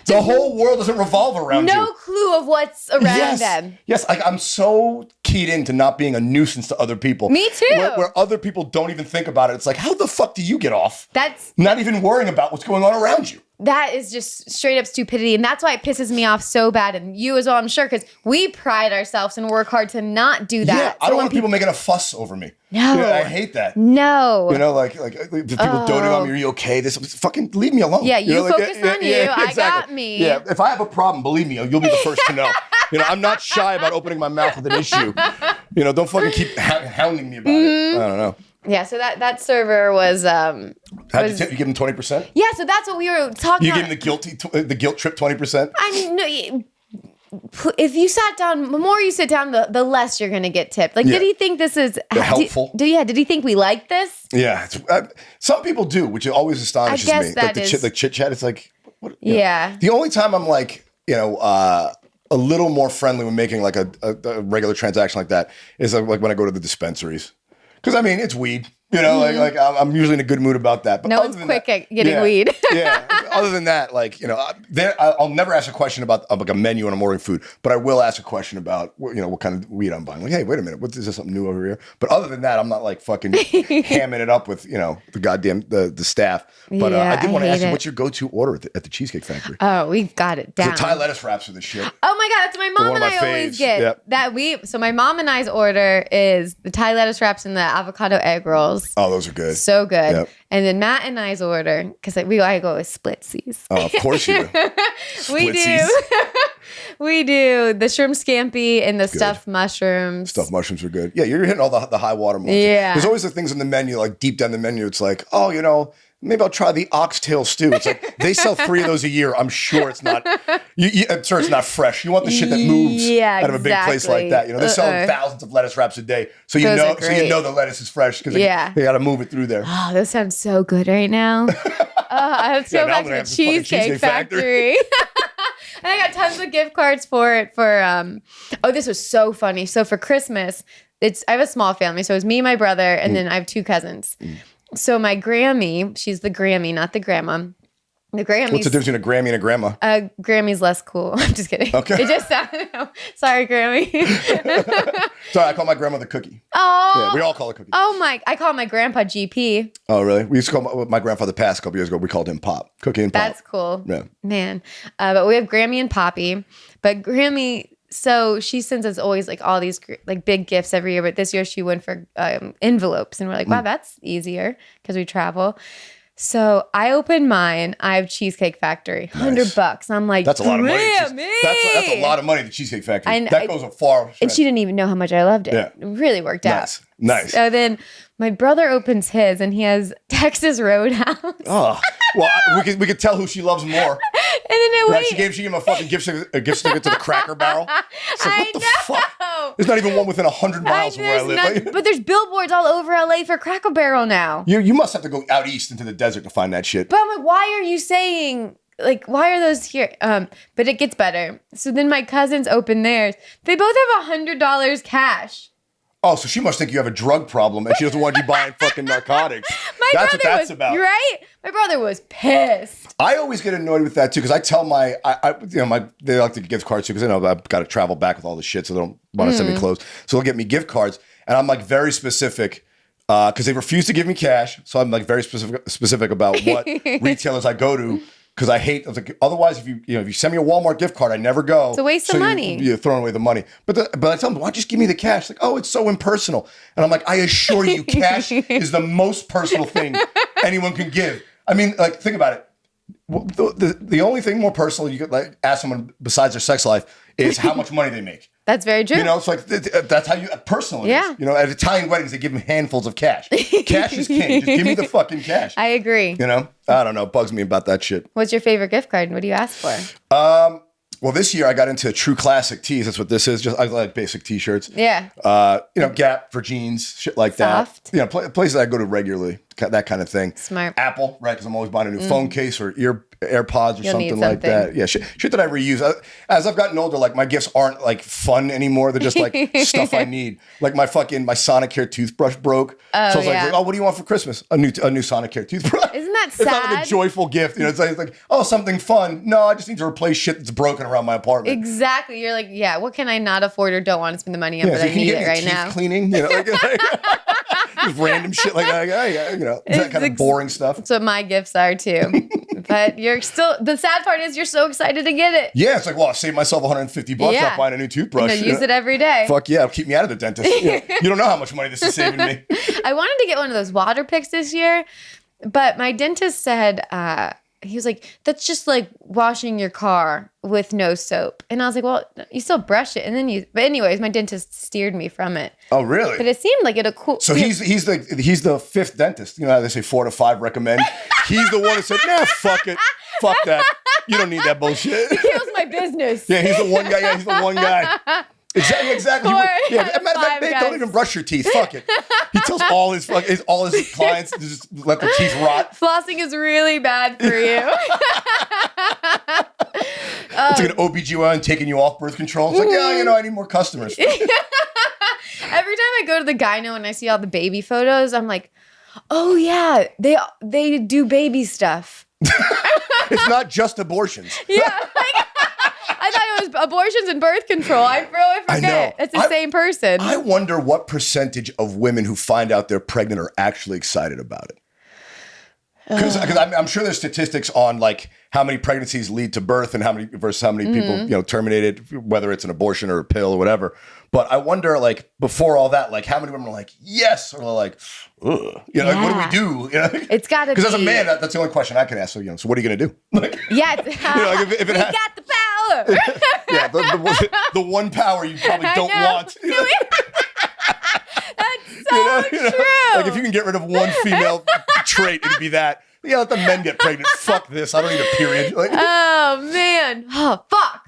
The whole world doesn't revolve around you. No clue of what's around them. Yes, I'm so keyed into not being a nuisance to other people. Me too. Where other people don't even think about it. It's like, how the fuck do you get off? That's not even worrying about what's going on around you. That is just straight up stupidity. And that's why it pisses me off so bad. And you as well, I'm sure, because we pride ourselves and work hard to not do that. Yeah, I don't want people making a fuss over me. No. You know, I hate that. No. You know, like the people doting on me, are you okay? This fucking leave me alone. Yeah, you know, focus on you. Exactly. I got me. Yeah, if I have a problem, believe me, you'll be the first to know. You know, I'm not shy about opening my mouth with an issue. You know, don't fucking keep hounding me about it. I don't know. Yeah, so that server was. You give him 20%? Yeah, so that's what we were talking about. You give him the guilt trip 20%? I mean, no. If you sat down, the more you sit down, the less you're going to get tipped. Like, did he think this is helpful? Did he think we like this? Yeah, some people do, which always astonishes me. I guess that like the chit chat. It's like, what? Yeah. The only time I'm like, you know, a little more friendly when making like a regular transaction like that is like when I go to the dispensaries. Because, I mean, it's weed. You know, like I'm usually in a good mood about that. But no one's quick at getting weed. Yeah. Other than that, like, you know, I'll never ask a question about like a menu when I'm ordering food, but I will ask a question about, you know, what kind of weed I'm buying. Like, hey, wait a minute, is this something new over here? But other than that, I'm not like fucking hamming it up with, you know, the goddamn the staff. But I did want to ask you, what's your go-to order at the Cheesecake Factory? Oh, we've got it down. The Thai lettuce wraps are the shit. Oh my god, that's what my mom and I always get. Yep. So my mom and I's order is the Thai lettuce wraps and the avocado egg rolls. Oh, those are good. So good. Yep. And then Matt and I's order, because I go with splitsies. Oh, of course you do. We do. We do the shrimp scampi and the stuffed mushrooms. Stuffed mushrooms are good. Yeah, you're hitting all the high water marks. Yeah. There's always the things in the menu, like deep down the menu, it's like, oh, you know, maybe I'll try the oxtail stew. It's like they sell 3 of those a year. I'm sure it's not. I'm sure it's not fresh. You want the shit that moves out of a big place like that. You know, they're selling thousands of lettuce wraps a day, so you know the lettuce is fresh because they got to move it through there. Oh, those sound so good right now. I have so back to the Cheesecake Factory. And I got tons of gift cards for it. This was so funny. So for Christmas, I have a small family, so it was me, my brother, and then I have 2 cousins. So my Grammy, she's the Grammy, not the grandma. The Grammy. What's the difference between a Grammy and a grandma? Grammy's less cool. I'm just kidding. Okay. It just sounded. Sorry, Grammy. Sorry, I call my grandma the Cookie. Oh. Yeah, we all call her Cookie. Oh my! I call my grandpa GP. Oh really? We used to call my grandfather passed a couple years ago. We called him Pop. Cookie and Pop. That's cool. Yeah. Man, but we have Grammy and Poppy. But Grammy. So she sends us always like all these like big gifts every year, but this year she went for envelopes, and we're like, wow, that's easier because we travel. So I opened mine. I have Cheesecake Factory, $100. I'm like, that's a lot of money. That's a lot of money. The Cheesecake Factory. That goes a far. And she didn't even know how much I loved it. Yeah. It really worked out. Nice. So then my brother opens his, and he has Texas Roadhouse. Oh, well, we could tell who she loves more. And then she gave him a fucking gift certificate to the Cracker Barrel. It's like, what the fuck? There's not even one within 100 miles of where I live. But there's billboards all over LA for Cracker Barrel now. You must have to go out east into the desert to find that shit. But I'm like, why are you saying, like, why are those here? But it gets better. So then my cousins open theirs. They both have $100 cash. Oh, so she must think you have a drug problem and she doesn't want you buying fucking narcotics. That's what that's about. You're right? My brother was pissed. I always get annoyed with that too because I tell they like to give cards too because they know I've got to travel back with all the shit, so they don't want to send me clothes. So they'll get me gift cards, and I'm like very specific because they refuse to give me cash. So I'm like very specific about what retailers I go to. Because I hate, otherwise, if you send me a Walmart gift card, I never go. It's a waste of money. You're throwing away the money. But I tell them, why don't you just give me the cash? Like, oh, it's so impersonal. And I'm like, I assure you, cash is the most personal thing anyone can give. I mean, like, think about it. The only thing more personal you could like ask someone besides their sex life is how much money they make. That's very true. You know, it's like that's how personal it is. You know, at Italian weddings, they give them handfuls of cash. Cash is king. Just give me the fucking cash. I agree. You know, I don't know. It bugs me about that shit. What's your favorite gift card? What do you ask for? Well, this year I got into true classic tees. That's what this is. Just I like basic t-shirts. Yeah. Gap for jeans, shit like Soft. that. You know, places I go to regularly, that kind of thing. Smart. Apple, right? Because I'm always buying a new phone case or AirPods or something like that. Yeah, shit that I reuse. As I've gotten older, like my gifts aren't like fun anymore. They're just like stuff I need. Like my Sonicare toothbrush broke. So I was like, oh, what do you want for Christmas? A new Sonicare toothbrush. Isn't that sad? It's not like a joyful gift. You know, it's like, oh, something fun. No, I just need to replace shit that's broken around my apartment. Exactly. You're like, yeah, what can I not afford or don't want to spend the money on, but I need it right now? Cleaning, you know, like just random shit like that. You know, that kind of boring stuff. That's what my gifts are too. But the sad part is you're so excited to get it. Yeah, it's like, well, I saved myself $150 not buying a new toothbrush. Use it every day. Fuck yeah, keep me out of the dentist. You don't know how much money this is saving me. I wanted to get one of those water picks this year, but my dentist said, he was like, that's just like washing your car with no soap. And I was like, well, you still brush it. And then but anyways, my dentist steered me from it. Oh, really? But it seemed like it'll cool. So he's the fifth dentist. You know how they say 4 to 5 recommend? He's the one that said, nah, fuck it. Fuck that. You don't need that bullshit. He heals my business. Yeah, he's the one guy. Yeah, he's the one guy. Exactly. Matter of fact, don't even brush your teeth. Fuck it. He tells all his clients to just let their teeth rot. Flossing is really bad for you. It's like an OBGYN taking you off birth control. It's like, yeah, I need more customers. Every time I go to the gyno and I see all the baby photos, I'm like, oh yeah, they do baby stuff. It's not just abortions. Yeah. I thought it was abortions and birth control. I really forget. It's the same person. I wonder what percentage of women who find out they're pregnant are actually excited about it. Because I'm sure there's statistics on like how many pregnancies lead to birth and how many people terminated, whether it's an abortion or a pill or whatever. But I wonder, like, before all that, like, how many women are like, yes, or like, ugh. Like, what do we do? It's got to be. Because as a man, that's the only question I can ask. So, so what are you going to do? Like, yeah. if it got the power. Yeah, the one power you probably don't want. That's so true. Like if you can get rid of one female trait, it'd be that. Yeah, let the men get pregnant. Fuck this. I don't need a period. Like, oh man. Oh fuck.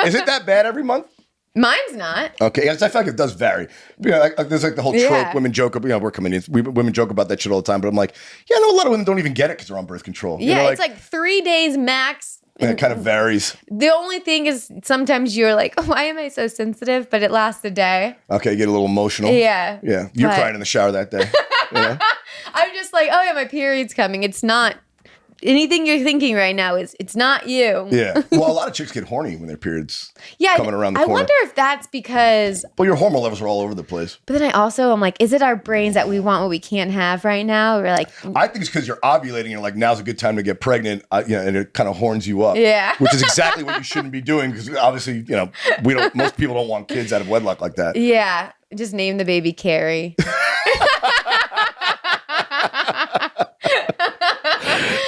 Is it that bad every month? Mine's not. Okay, I feel like it does vary. There's like the whole trope women joke about. We're comedians. Women joke about that shit all the time. But I'm like, yeah, no, a lot of women don't even get it because they're on birth control. Yeah, it's like 3 days max. And it kind of varies. The only thing is sometimes you're like, oh, why am I so sensitive? But it lasts a day. Okay, you get a little emotional. Yeah. Yeah, you're crying in the shower that day. Yeah. I'm just like, oh yeah, my period's coming. It's not anything you're thinking right now. It's not you. Yeah. Well, a lot of chicks get horny when their periods coming around the corner. I wonder if that's because. Well, your hormone levels are all over the place. But then I'm like, is it our brains that we want what we can't have right now? We're like, I think it's because you're ovulating. You're like, now's a good time to get pregnant. And it kind of horns you up. Yeah. Which is exactly what you shouldn't be doing because obviously, most people don't want kids out of wedlock like that. Yeah. Just name the baby Carrie.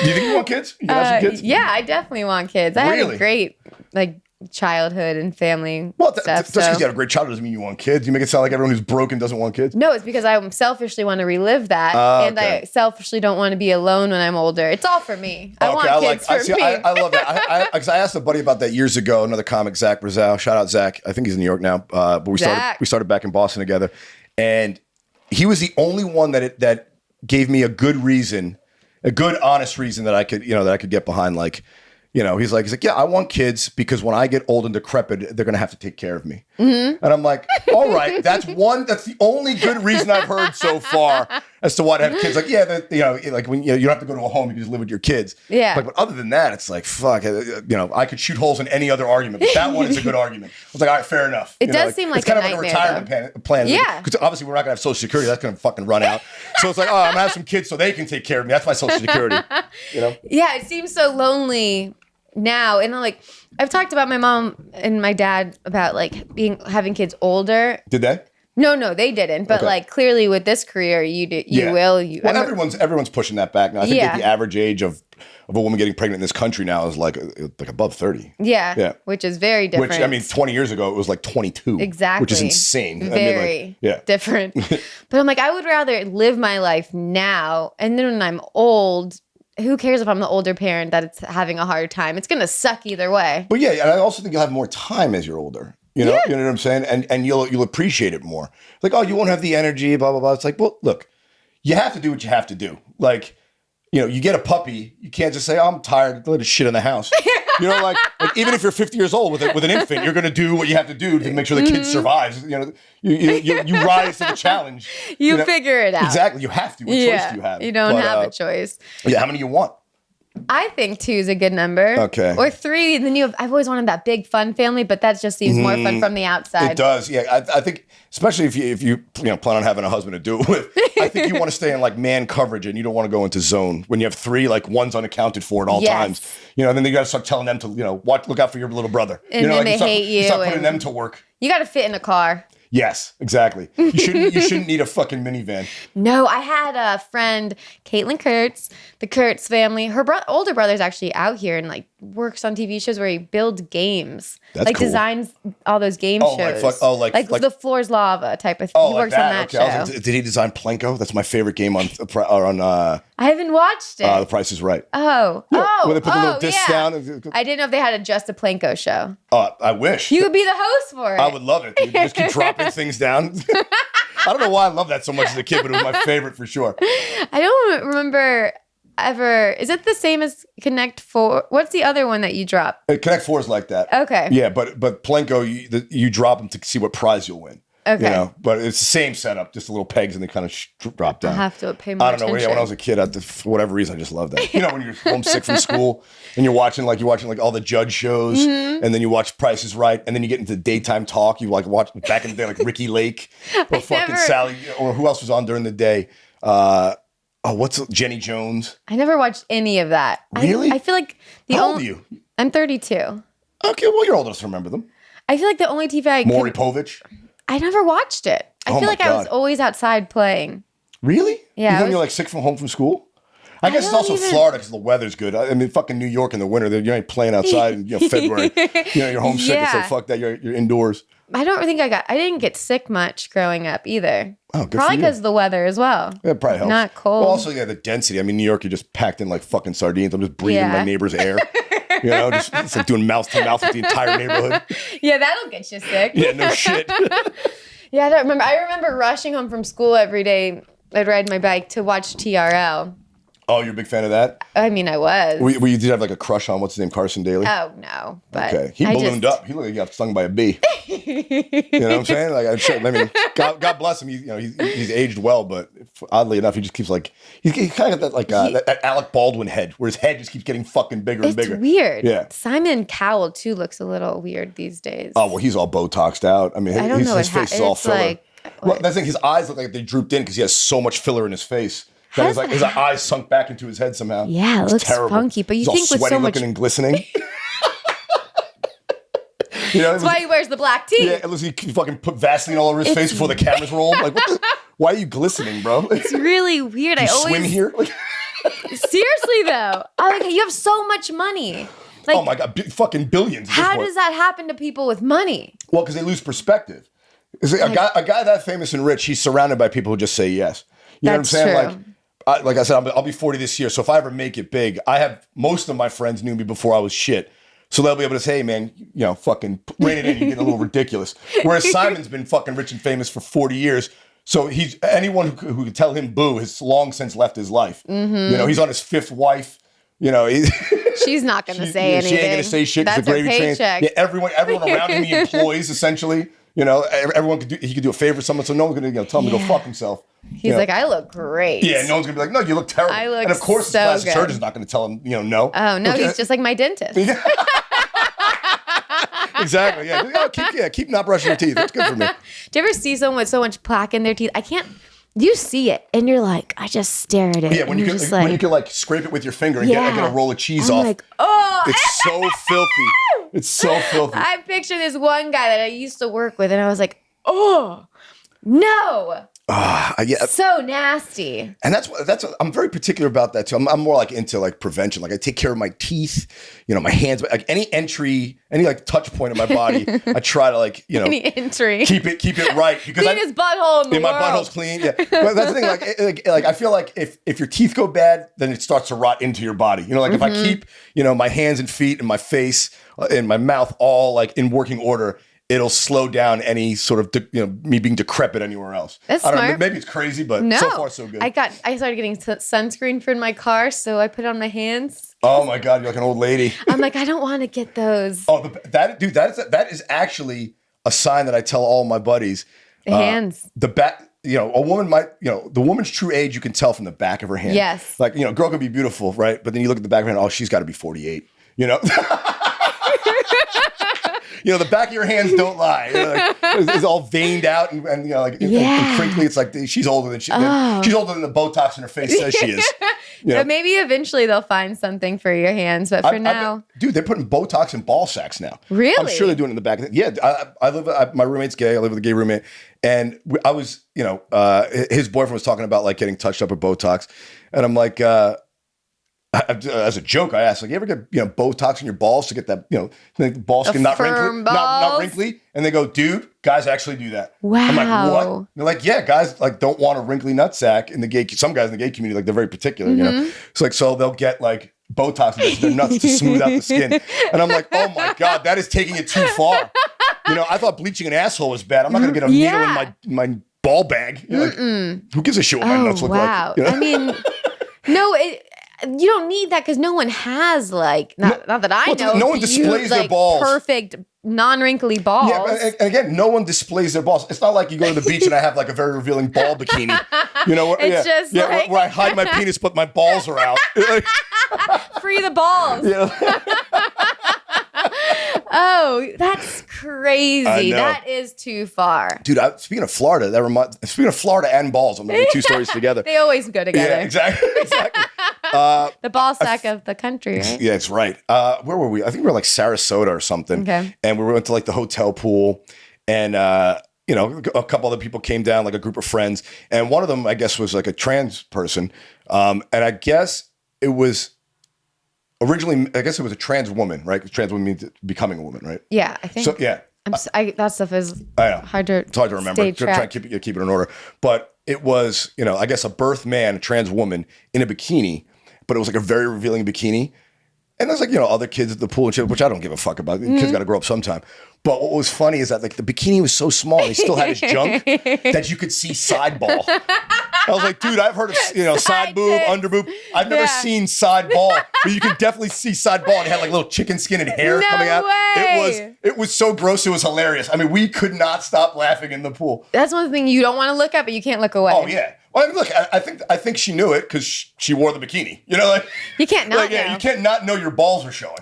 Do you think you want kids? You can have some kids? Yeah, I definitely want kids. I had a great childhood and family stuff. Just because you had a great childhood doesn't mean you want kids. You make it sound like everyone who's broken doesn't want kids. No, it's because I selfishly want to relive that. And I selfishly don't want to be alone when I'm older. It's all for me. I want kids for me. I love that. Because I asked a buddy about that years ago, another comic, Zach Brazow. Shout out, Zach. I think he's in New York now. But we started back in Boston together. And he was the only one that gave me a good reason, a good, honest reason that I could get behind. Like, he's like, yeah, I want kids because when I get old and decrepit, they're going to have to take care of me. Mm-hmm. And I'm like, all right, that's the only good reason I've heard so far as to why to have kids. Like, yeah, like when you don't have to go to a home, you can just live with your kids. Yeah. But other than that, it's like, fuck, I could shoot holes in any other argument, but that one is a good argument. I was like, all right, fair enough. It does seem like it's kind a of like a retirement plan. Yeah. Because obviously we're not going to have Social Security. That's going to fucking run out. So it's like, oh, I'm going to have some kids so they can take care of me. That's my Social Security. Yeah, it seems so lonely now. And I've talked about my mom and my dad about having kids older. Did they? No, they didn't. But clearly with this career, you will. Well, everyone's pushing that back now. I think that the average age of a woman getting pregnant in this country now is like above 30. Yeah. Which is very different. Which, I mean, 20 years ago, it was like 22. Exactly. Which is insane. Very different. But I'm like, I would rather live my life now. And then when I'm old, who cares if I'm the older parent that's having a hard time? It's going to suck either way. But yeah, and I also think you'll have more time as you're older. You know what I'm saying? And you'll appreciate it more. Like, oh, you won't have the energy, blah, blah, blah. It's like, well, look, you have to do what you have to do. Like, you get a puppy, you can't just say, oh, I'm tired, let it shit in the house. Like even if you're 50 years old with an infant, you're going to do what you have to do to make sure the kid survives. You rise to the challenge. You figure it out. Exactly. You have to. What choice do you have? You don't have a choice. Yeah. How many you want? I think 2 is a good number. Okay. Or 3. And then I've always wanted that big fun family, but that just seems more fun from the outside. It does. Yeah. I think, especially if you plan on having a husband to do it with, I think you want to stay in man coverage and you don't want to go into zone. When you have 3, one's unaccounted for at all times. And then you got to start telling them to, look out for your little brother. And then they hate you. You start putting them to work. You got to fit in a car. Yes, exactly. You shouldn't need a fucking minivan. No, I had a friend, Caitlin Kurtz, the Kurtz family. Her older brother's actually out here and works on TV shows where he builds games. That's cool. Designs all those game shows. Like the floor's lava type of thing. Oh, he works on that show. Did he design Plinko? That's my favorite game on I haven't watched it. The Price is Right. Oh. Yeah, where they put the little discs down. I didn't know if they had just a Plinko show. I wish. You would be the host for it. I would love it. Just keep dropping things down. I don't know why I love that so much as a kid, but it was my favorite for sure. I don't remember ever. Is it the same as Connect 4? What's the other one that you drop? Connect 4 is like that. Okay. Yeah, but Plinko, you drop them to see what prize you'll win. Okay. But it's the same setup, just a little pegs and they kind of drop down. I have to pay more attention. I don't know. When I was a kid, for whatever reason, I just loved that. When you're homesick from school and you're watching all the judge shows, and then you watch Price is Right, and then you get into daytime talk. You watch back in the day Ricky Lake or fucking Sally, or who else was on during the day? What's Jenny Jones? I never watched any of that. Really? I feel like How old are you? I'm 32. Okay, well, you're old enough to remember them. I feel like the only TV Maury Povich. I never watched it. I feel like I was always outside playing. Really? Yeah. Even when you're sick from home from school? I guess it's also Florida because the weather's good. I mean, fucking New York in the winter, you ain't playing outside in February. You're homesick. It's like, fuck that. You're indoors. I didn't get sick much growing up either. Oh, good probably because of the weather as well. Yeah, it probably helps. Not cold. Well, also, the density. I mean, New York, you're just packed in like fucking sardines. I'm just breathing my neighbor's air. It's like doing mouth to mouth with the entire neighborhood. Yeah, that'll get you sick. Yeah, no shit. Yeah, I remember rushing home from school every day. I'd ride my bike to watch TRL. Oh, you're a big fan of that? I mean, I was. Well, you did have like a crush on, what's his name, Carson Daly? Oh, no. But okay. He ballooned up. He looked like he got stung by a bee. You know what I'm saying? I mean, God bless him. He's aged well, but oddly enough, he just keeps like, he's kind of got that Alec Baldwin head, where his head just keeps getting fucking bigger and bigger. It's weird. Yeah. Simon Cowell, too, looks a little weird these days. Oh, well, he's all Botoxed out. I mean, his face is all filler. Well, that's the thing. His eyes look like they drooped in because he has so much filler in his face. That his eyes sunk back into his head somehow. Yeah, it looks terrible. Funky. But you think with so much looking and glistening. That's why he wears the black tee. Yeah, unless he fucking put Vaseline all over his face before the cameras roll. Like, why are you glistening, bro? It's really weird. I always swim here. Seriously though, you have so much money. Like, oh my god, fucking billions. How does that happen to people with money? Well, because they lose perspective. A guy that famous and rich, he's surrounded by people who just say yes. You know what I'm saying? True. Like I said, I'll be 40 this year. So if I ever make it big, I have most of my friends knew me before I was shit. So they'll be able to say, hey, man, fucking rein it in. You're getting a little ridiculous. Whereas Simon's been fucking rich and famous for 40 years. So anyone who could tell him boo has long since left his life. Mm-hmm. He's on his fifth wife. She's not going to say anything. She ain't going to say shit. That's her paycheck. Yeah, everyone around him, he employs essentially. Everyone he could do a favor for someone, so no one's gonna tell him to go fuck himself. He's like, I look great. Yeah, no one's gonna be like, no, you look terrible. I look and of course, so his plastic surgeon's not gonna tell him, no. Oh no, he's just like my dentist. Exactly. Yeah. Keep not brushing your teeth. It's good for me. Do you ever see someone with so much plaque in their teeth? You see it, and you're like, I just stare at it. Yeah, when you can like scrape it with your finger and get a roll of cheese off. Like, oh, it's so filthy. It's so filthy. I picture this one guy that I used to work with, and I was like, oh, no. So nasty. And that's I'm very particular about that too. I'm more like into like prevention. Like I take care of my teeth, my hands, like any like touch point in my body. I try to any entry. keep it right because cleanest butthole in the world. My butthole's clean. Yeah, but that's the thing. Like I feel like if your teeth go bad, then it starts to rot into your body. If I keep my hands and feet and my face and my mouth all like in working order, it'll slow down any sort of me being decrepit anywhere else. That's I don't smart. know, maybe it's crazy, but so far so good. I started getting sunscreen for my car, so I put it on my hands. Oh my god, you're like an old lady. I'm like, I don't want to get those. Oh, that is actually a sign that I tell all my buddies. Hands. The back. A woman might. The woman's true age you can tell from the back of her hand. Yes. Like a girl could be beautiful, right? But then you look at the back of her hand. Oh, she's got to be 48. The back of your hands don't lie. It's all veined out and crinkly. It's like she's older than she's older than the Botox in her face says she is. So maybe eventually they'll find something for your hands, but for now, dude, they're putting Botox in ball sacks now. Really? I'm sure they're doing it in the back. Yeah, I live. My roommate's gay. I live with a gay roommate, and I was, his boyfriend was talking about like getting touched up with Botox, and I'm like. As a joke, I asked, like, you ever get Botox in your balls to get that the ball skin not wrinkly? And they go, dude, guys actually do that. Wow. I'm like, what? And they're like, yeah, guys like don't want a wrinkly nutsack in the gay. Some guys in the gay community, like they're very particular, so they'll get like Botox in their nuts to smooth out the skin. And I'm like, oh my god, that is taking it too far. I thought bleaching an asshole was bad. I'm not gonna get a needle in my ball bag. Who gives a shit what my nuts look like? I mean, no. You don't need that because no one has not that I know. No one displays their balls. Perfect, non-wrinkly balls. Yeah, and again, no one displays their balls. It's not like you go to the beach and I have like a very revealing ball bikini. Where I hide my penis, but my balls are out. Free the balls. Yeah. Oh, that's crazy. That is too far. Dude, speaking of Florida, speaking of Florida and balls, I'm going to two stories together. They always go together. Yeah, exactly. The ball sack of the country, right? Yeah, it's right. Where were we? I think we were like Sarasota or something. Okay. And we went to like the hotel pool and, a couple other people came down, like a group of friends. And one of them, I guess, was like a trans person. And I guess it was originally, I guess it was a trans woman, right? 'Cause trans woman means becoming a woman, right? Yeah, I think. So yeah, that stuff is I know. hard to. It's hard to remember. Try to keep it in order. But it was, I guess a birth man, a trans woman in a bikini, but it was like a very revealing bikini. And there's like, other kids at the pool and shit, which I don't give a fuck about. Kids got to grow up sometime. But what was funny is that like the bikini was so small, and he still had his junk that you could see side ball. I was like, dude, I've heard of side boob, under boob. I've never seen side ball, but you could definitely see side ball. And it had like little chicken skin and hair coming out. It was so gross. It was hilarious. I mean, we could not stop laughing in the pool. That's one thing you don't want to look at, but you can't look away. Oh yeah. Well, I mean, look, I think she knew it because she wore the bikini. You can't not know. You can't not know your balls are showing.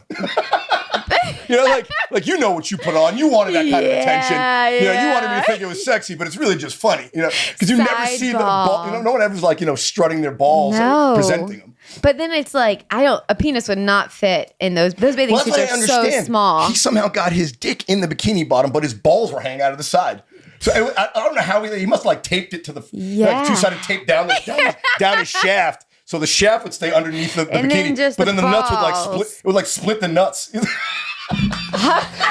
like you know what you put on. You wanted that kind of attention. You wanted me to think it was sexy, but it's really just funny. Because you never see the ball. No one ever's like strutting their balls and presenting them. But then it's like a penis would not fit in those bathing suits are so small. He somehow got his dick in the bikini bottom, but his balls were hanging out of the side. So I don't know how he must have like taped it to the two-sided tape down his shaft, so the shaft would stay underneath the bikini, but then the nuts would like split. It would like split the nuts. It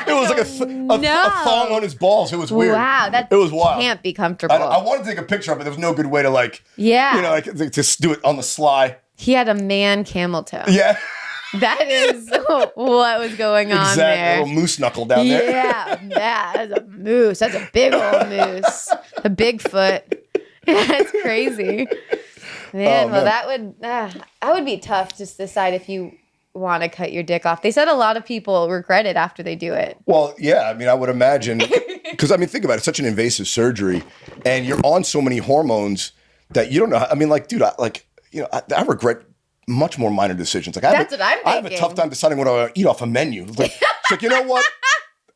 was like a thong on his balls. It was weird. Wow, it was wild. Can't be comfortable. I wanted to take a picture of it. There was no good way to to do it on the sly. He had a man camel toe. Yeah. That is what was going on there. Exactly, a little moose knuckle down there. Yeah, that's a moose. That's a big old moose. A Bigfoot. That's crazy. Man, that would be tough just to decide if you want to cut your dick off. They said a lot of people regret it after they do it. Well, yeah, I mean, I would imagine, because I mean, think about it. It's such an invasive surgery, and you're on so many hormones that you don't know. I mean, like, dude, I regret much more minor decisions. Like that's what I'm thinking. I have a tough time deciding what I want to eat off a menu. It's like, you know what?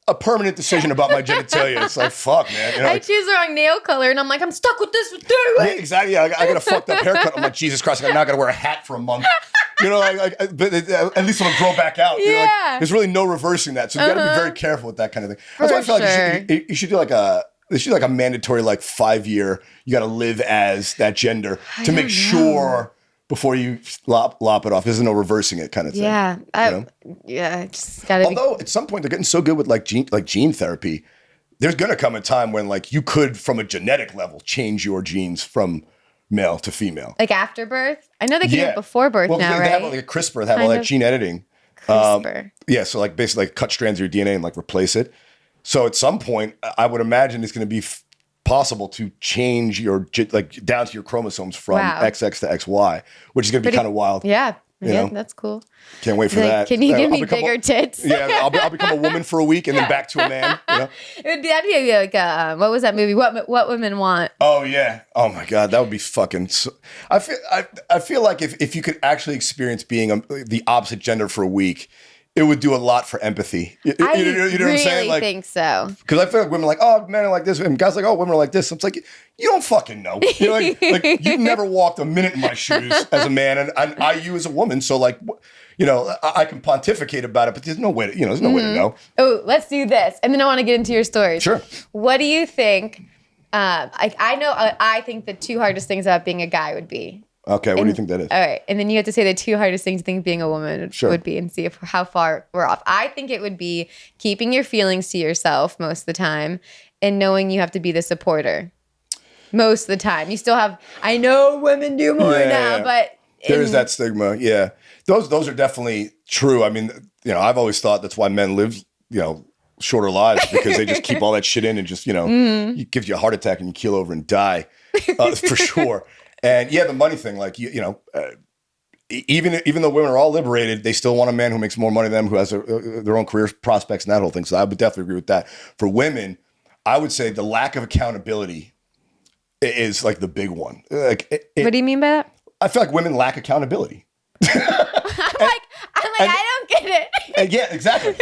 A permanent decision about my genitalia. It's like, fuck, man. I choose the wrong nail color, and I'm like, I'm stuck with this for 2 weeks. Yeah, exactly. Yeah, I got a fucked up haircut. I'm like, Jesus Christ, I'm not going to wear a hat for a month. But at least it'll grow back out. Yeah. There's really no reversing that. So you got to be very careful with that kind of thing. That's why I feel like you should do like a mandatory 5-year, you got to live as that gender to make sure before you lop it off. There's no reversing it kind of thing. Yeah. Just gotta Although at some point they're getting so good with gene therapy, there's gonna come a time when you could from a genetic level change your genes from male to female. Like after birth? I know they can do it before birth now, right? They have like a CRISPR, they have all that gene editing. CRISPR. So basically cut strands of your DNA and replace it. So at some point, I would imagine it's gonna be possible to change your down to your chromosomes from XX to XY, which is going to be kind of wild. Yeah, that's cool. Can't wait for that. Can you give me bigger tits? Yeah, I'll become a woman for a week and then back to a man. That'd be like what was that movie? What Women Want? Oh yeah. Oh my God, that would be fucking. I feel like if you could actually experience being the opposite gender for a week, it would do a lot for empathy. You know what I'm saying? I think so. Because I feel like women are like, oh, men are like this, and guys are like, oh, women are like this. It's like, you don't fucking know. You've never walked a minute in my shoes as a man, and you as a woman. So I can pontificate about it, but there's no way to, there's no way to know. Oh, let's do this, and then I want to get into your stories. Sure. What do you think? I think the 2 hardest things about being a guy would be. Okay, what do you think that is? All right, and then you have to say the 2 hardest things you think being a woman would be and see how far we're off. I think it would be keeping your feelings to yourself most of the time and knowing you have to be the supporter most of the time. You still have, I know women do more now, but... There's that stigma, yeah. Those are definitely true. I mean, I've always thought that's why men live, shorter lives because they just keep all that shit in and just, it gives you a heart attack and you keel over and die, for sure. And the money thing, even though women are all liberated, they still want a man who makes more money than them, who has their own career prospects and that whole thing. So I would definitely agree with that. For women, I would say the lack of accountability is the big one. What do you mean by that? I feel like women lack accountability. I don't get it. And yeah, exactly.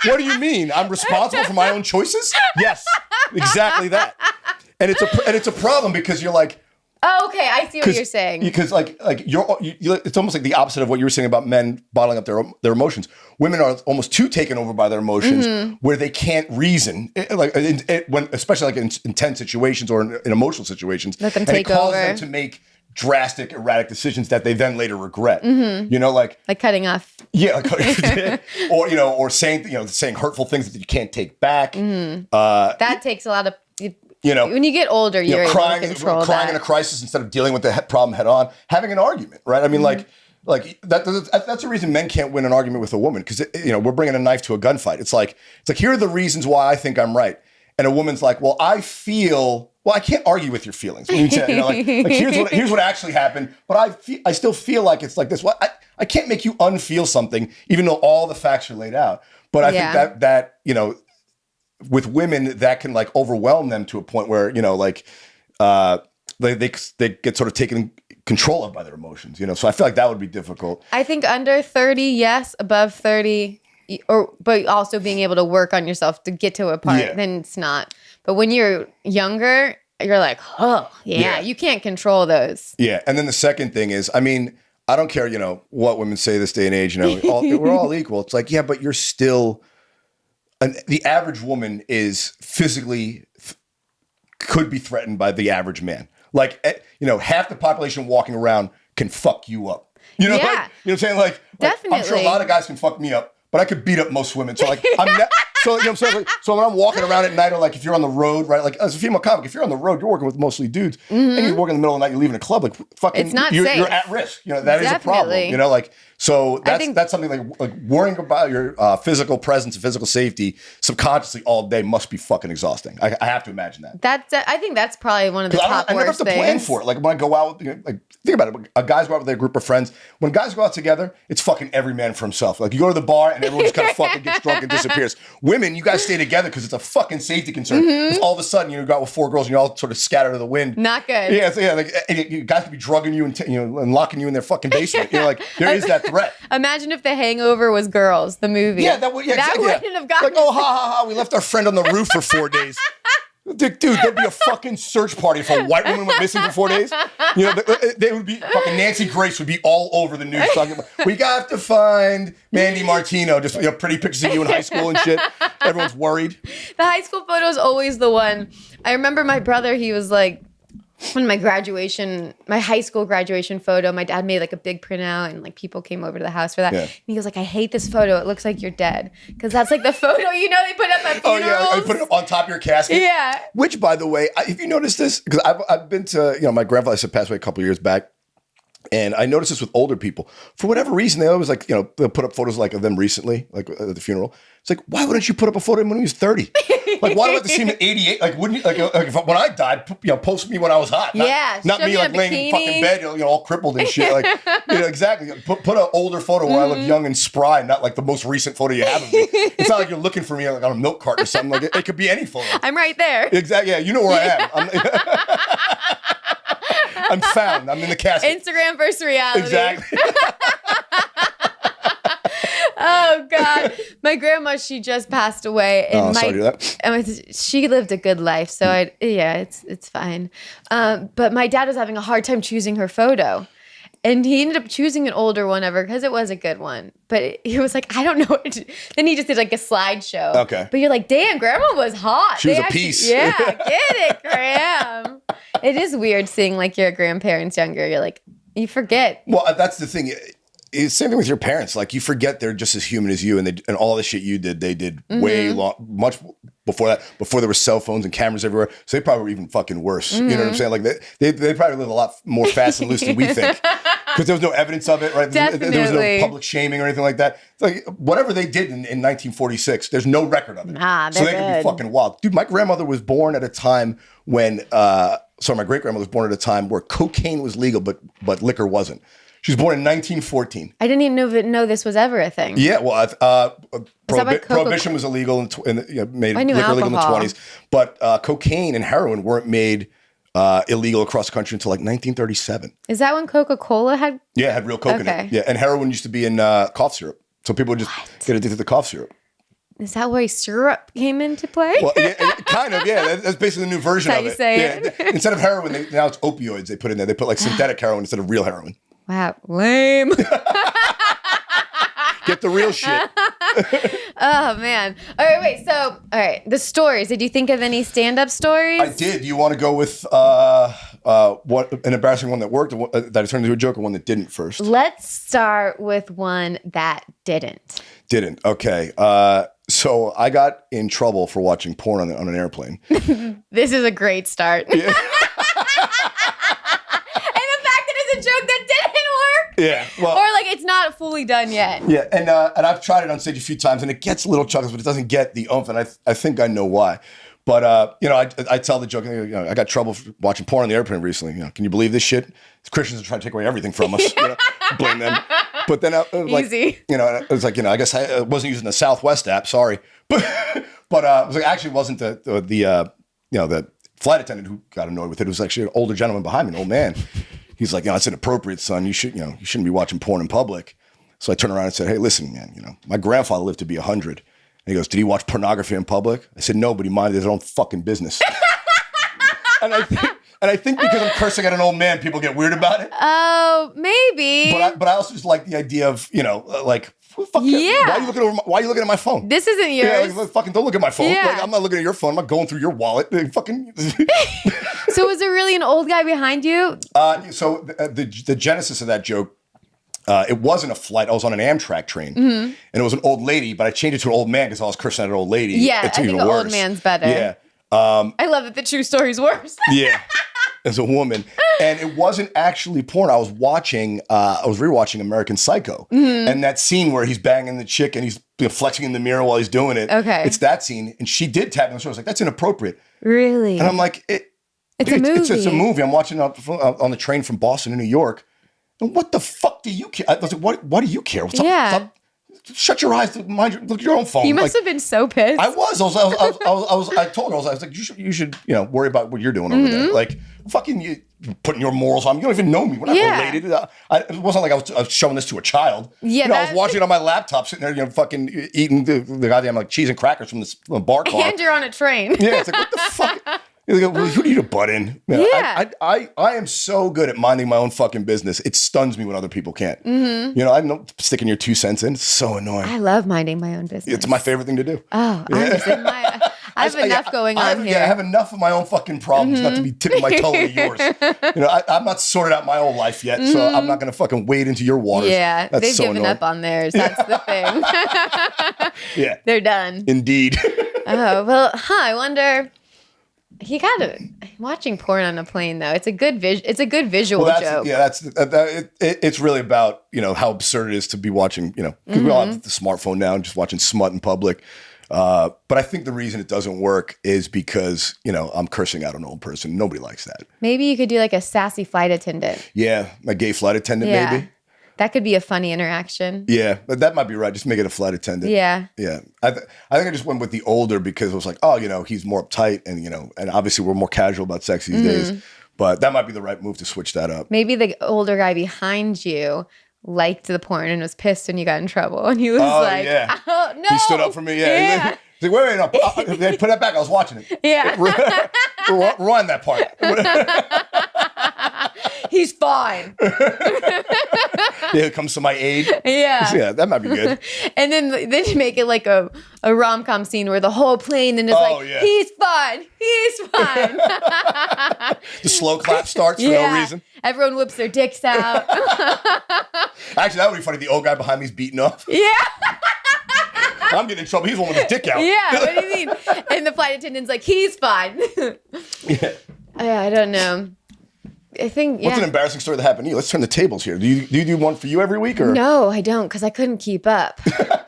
What do you mean? I'm responsible for my own choices? Yes, exactly that. And it's a problem because you're like, oh, okay, I see what you're saying. Because it's almost like the opposite of what you were saying about men bottling up their emotions. Women are almost too taken over by their emotions, where they can't reason. Especially in intense situations or in emotional situations, let them take over. It causes them to make drastic, erratic decisions that they then later regret. You know, like cutting off. Yeah, or or saying hurtful things that you can't take back. That takes a lot of. When you get older, you're able to control crying that. in a crisis instead of dealing with the problem head on. Having an argument, right? I mean, like that's the reason men can't win an argument with a woman, because we're bringing a knife to a gunfight. It's like here are the reasons why I think I'm right, and a woman's like, well, I can't argue with your feelings. Here's what actually happened, but I still feel like it's like this. Well, I can't make you unfeel something, even though all the facts are laid out. But I think that with women, that can like overwhelm them to a point where they get sort of taken control of by their emotions. So I feel like that would be difficult. I think under 30, yes. Above 30, but also being able to work on yourself to get to a part, then it's not. But when you're younger, you're like, oh yeah, you can't control those. Yeah, and then the second thing is, I mean, I don't care, what women say this day and age. We're all equal. It's like, yeah, but you're still. The average woman is physically could be threatened by the average man. Like, half the population walking around can fuck you up. You know what I'm saying? Like, definitely. I'm sure a lot of guys can fuck me up, but I could beat up most women. So like, so what I'm saying? Like, so when I'm walking around at night, or like if you're on the road, right? Like as a female comic, if you're on the road, you're working with mostly dudes, and you're working in the middle of the night, you're leaving a club, like fucking, it's not you're safe. at risk. That is a problem. So that's something like worrying about your physical presence and physical safety subconsciously all day must be fucking exhausting. I have to imagine that. I think that's probably one of the top worst things. I never have to plan for it. Like when I go out, like think about it. Guys go out with their group of friends. When guys go out together, it's fucking every man for himself. Like you go to the bar and everyone just kind of fucking gets drunk and disappears. Women, you guys stay together because it's a fucking safety concern. If all of a sudden you go out with 4 girls and you all sort of scatter to the wind. Not good. Yeah, like you guys could be drugging you and locking you in their fucking basement. Like there is that threat. Imagine if The Hangover was Girls, the movie. Yeah, that wouldn't have gotten. Like, oh, ha, we left our friend on the roof for 4 days. Dude, there'd be a fucking search party if a white woman went missing for 4 days. They would be fucking Nancy Grace would be all over the news talking about, we got to find Mandy Martino. Just pretty pictures of you in high school and shit. Everyone's worried. The high school photo is always the one. I remember my brother. He was like, when my high school graduation photo, my dad made like a big printout and like people came over to the house for that. Yeah. And he goes like, I hate this photo. It looks like you're dead. Because that's like the photo, they put up at funerals. Oh yeah, they put it on top of your casket. Yeah. Which, by the way, if you noticed this, because I've been to, my grandfather passed away a couple of years back. And I noticed this with older people. For whatever reason, they always like, they'll put up photos like of them recently, like at the funeral. It's like, why wouldn't you put up a photo of him when he was 30? Like, why do I have to see him at 88? Like, wouldn't you, like if, when I died, post me when I was hot. Not me like laying in fucking bed, all crippled and shit. Like, exactly. Put an older photo where I look young and spry, not like the most recent photo you have of me. It's not like you're looking for me like on a milk carton or something. Like, it could be any photo. I'm right there. Exactly. Yeah, you know where I am. I'm found. I'm in the casket. Instagram versus reality. Exactly. Oh God, my grandma, she just passed away, and sorry to hear that. She lived a good life, so it's fine. But my dad was having a hard time choosing her photo. And he ended up choosing an older one ever because it was a good one. But he was like, I don't know what to do. Then he just did like a slideshow. Okay. But you're like, damn, grandma was hot. She was a piece. Yeah, get it, Graham. It is weird seeing like your grandparents younger. You're like, you forget. Well, that's the thing. It's same thing with your parents. Like you forget they're just as human as you, and all the shit you did, they did way much before that. Before there were cell phones and cameras everywhere, so they probably were even fucking worse. You know what I'm saying? Like they probably live a lot more fast and loose than we think, because there was no evidence of it, right? Definitely. There was no public shaming or anything like that. It's like whatever they did in 1946, there's no record of it. So they could be fucking wild, dude. My grandmother was born at a time when, my great grandmother was born at a time where cocaine was legal, but liquor wasn't. She was born in 1914. I didn't even know this was ever a thing. Yeah, well, prohibition was illegal and made liquor illegal in the 20s. But cocaine and heroin weren't made illegal across the country until like 1937. Is that when Coca-Cola had? Yeah, it had real coke in it. Yeah, and heroin used to be in cough syrup. So people would just get addicted to the cough syrup. Is that where syrup came into play? Well, yeah, kind of, yeah. That's basically the new version of it. That's how you say it. Instead of heroin, now it's opioids they put in there. They put like synthetic heroin instead of real heroin. Wow, lame. Get the real shit. Oh, man. All right, wait. So, all right, the stories. Did you think of any stand-up stories? I did. You want to go with what an embarrassing one that worked, that it turned into a joke, and one that didn't first. Let's start with one that didn't. Didn't. Okay. So I got in trouble for watching porn on an airplane. This is a great start. Yeah. A joke that didn't work. Yeah. Well, or like it's not fully done yet. Yeah. And I've tried it on stage a few times and it gets little chuckles, but it doesn't get the oomph. And I think I know why. But, I tell the joke, I got trouble for watching porn on the airplane recently. Can you believe this shit? Christians are trying to take away everything from us. Blame them. But then Easy. It was like, I guess I wasn't using the Southwest app. Sorry. But it was like, actually it wasn't the flight attendant who got annoyed with it. It was actually an older gentleman behind me, an old man. He's like, it's inappropriate, son. You shouldn't be watching porn in public. So I turned around and said, hey, listen, man, my grandfather lived to be 100. And he goes, did he watch pornography in public? I said, no, but he minded his own fucking business. and I think because I'm cursing at an old man, people get weird about it. Oh, maybe. But I also just like the idea of, like, fuck yeah. Why are you looking at my phone? This isn't yours. Yeah, like, fucking don't look at my phone. Yeah. Like, I'm not looking at your phone. I'm not going through your wallet. Fucking. So was there really an old guy behind you? So the genesis of that joke, it wasn't a flight. I was on an Amtrak train, and it was an old lady, but I changed it to an old man because I was cursing at an old lady. Yeah, I think an old man's better. Yeah. I love that the true story's worse. Yeah. As a woman. And it wasn't actually porn. I was rewatching American Psycho. And that scene where he's banging the chick and he's flexing in the mirror while he's doing it. Okay. It's that scene. And she did tap me on the shoulder. I was like, that's inappropriate. Really? And I'm like, it's a movie. It's a movie. I'm watching it on the train from Boston to New York. And what the fuck do you care? I was like, why do you care? Stop, shut your eyes. Look at your own phone. You must have been so pissed. I was. I told her. I was like, you should worry about what you're doing over there. Like, fucking you putting your morals on me. You don't even know me. We're not related. It wasn't like I was showing this to a child. Yeah, I was watching it on my laptop, sitting there, fucking eating the goddamn like cheese and crackers from the bar car. And you're on a train. Yeah, it's like, what the fuck? You're like, who do you butt in? Yeah. I am so good at minding my own fucking business. It stuns me when other people can't. I'm not sticking your 2 cents in. It's so annoying. I love minding my own business. It's my favorite thing to do. Oh, I have enough going on here. Yeah, I have enough of my own fucking problems not to be tipping my toe into yours. I'm not sorted out my own life yet, so I'm not going to fucking wade into your waters. Yeah, That's they've so given annoying. up on theirs. That's the thing. Yeah. They're done. Indeed. Oh, well, I wonder... You gotta watching porn on a plane though. It's a good visual joke. Yeah, it's really about how absurd it is to be watching. Because we all have the smartphone now and just watching smut in public. But I think the reason it doesn't work is because I'm cursing out an old person. Nobody likes that. Maybe you could do like a sassy flight attendant. Yeah, a gay flight attendant maybe. That could be a funny interaction. Yeah, but that might be right. Just make it a flight attendant. Yeah. Yeah. I think I just went with the older because it was like, he's more uptight and, and obviously we're more casual about sex these days. But that might be the right move to switch that up. Maybe the older guy behind you liked the porn and was pissed when you got in trouble. And he was yeah. Oh, no. He stood up for me. Yeah. He's like, wait, no, put that back. I was watching it. Yeah. Rewind that part. He's fine. Yeah, it comes to my aid. Yeah. Yeah, that might be good. And then you make it like a rom-com scene where the whole plane and it's he's fine. He's fine. The slow clap starts for no reason. Everyone whips their dicks out. Actually, that would be funny. The old guy behind me's beating off. Yeah. I'm getting in trouble. He's the one with his dick out. Yeah, what do you mean? And the flight attendant's like, he's fine. Yeah. I don't know. I think, What's an embarrassing story that happened to you? Let's turn the tables here. Do you do one for you every week? Or? No, I don't, because I couldn't keep up.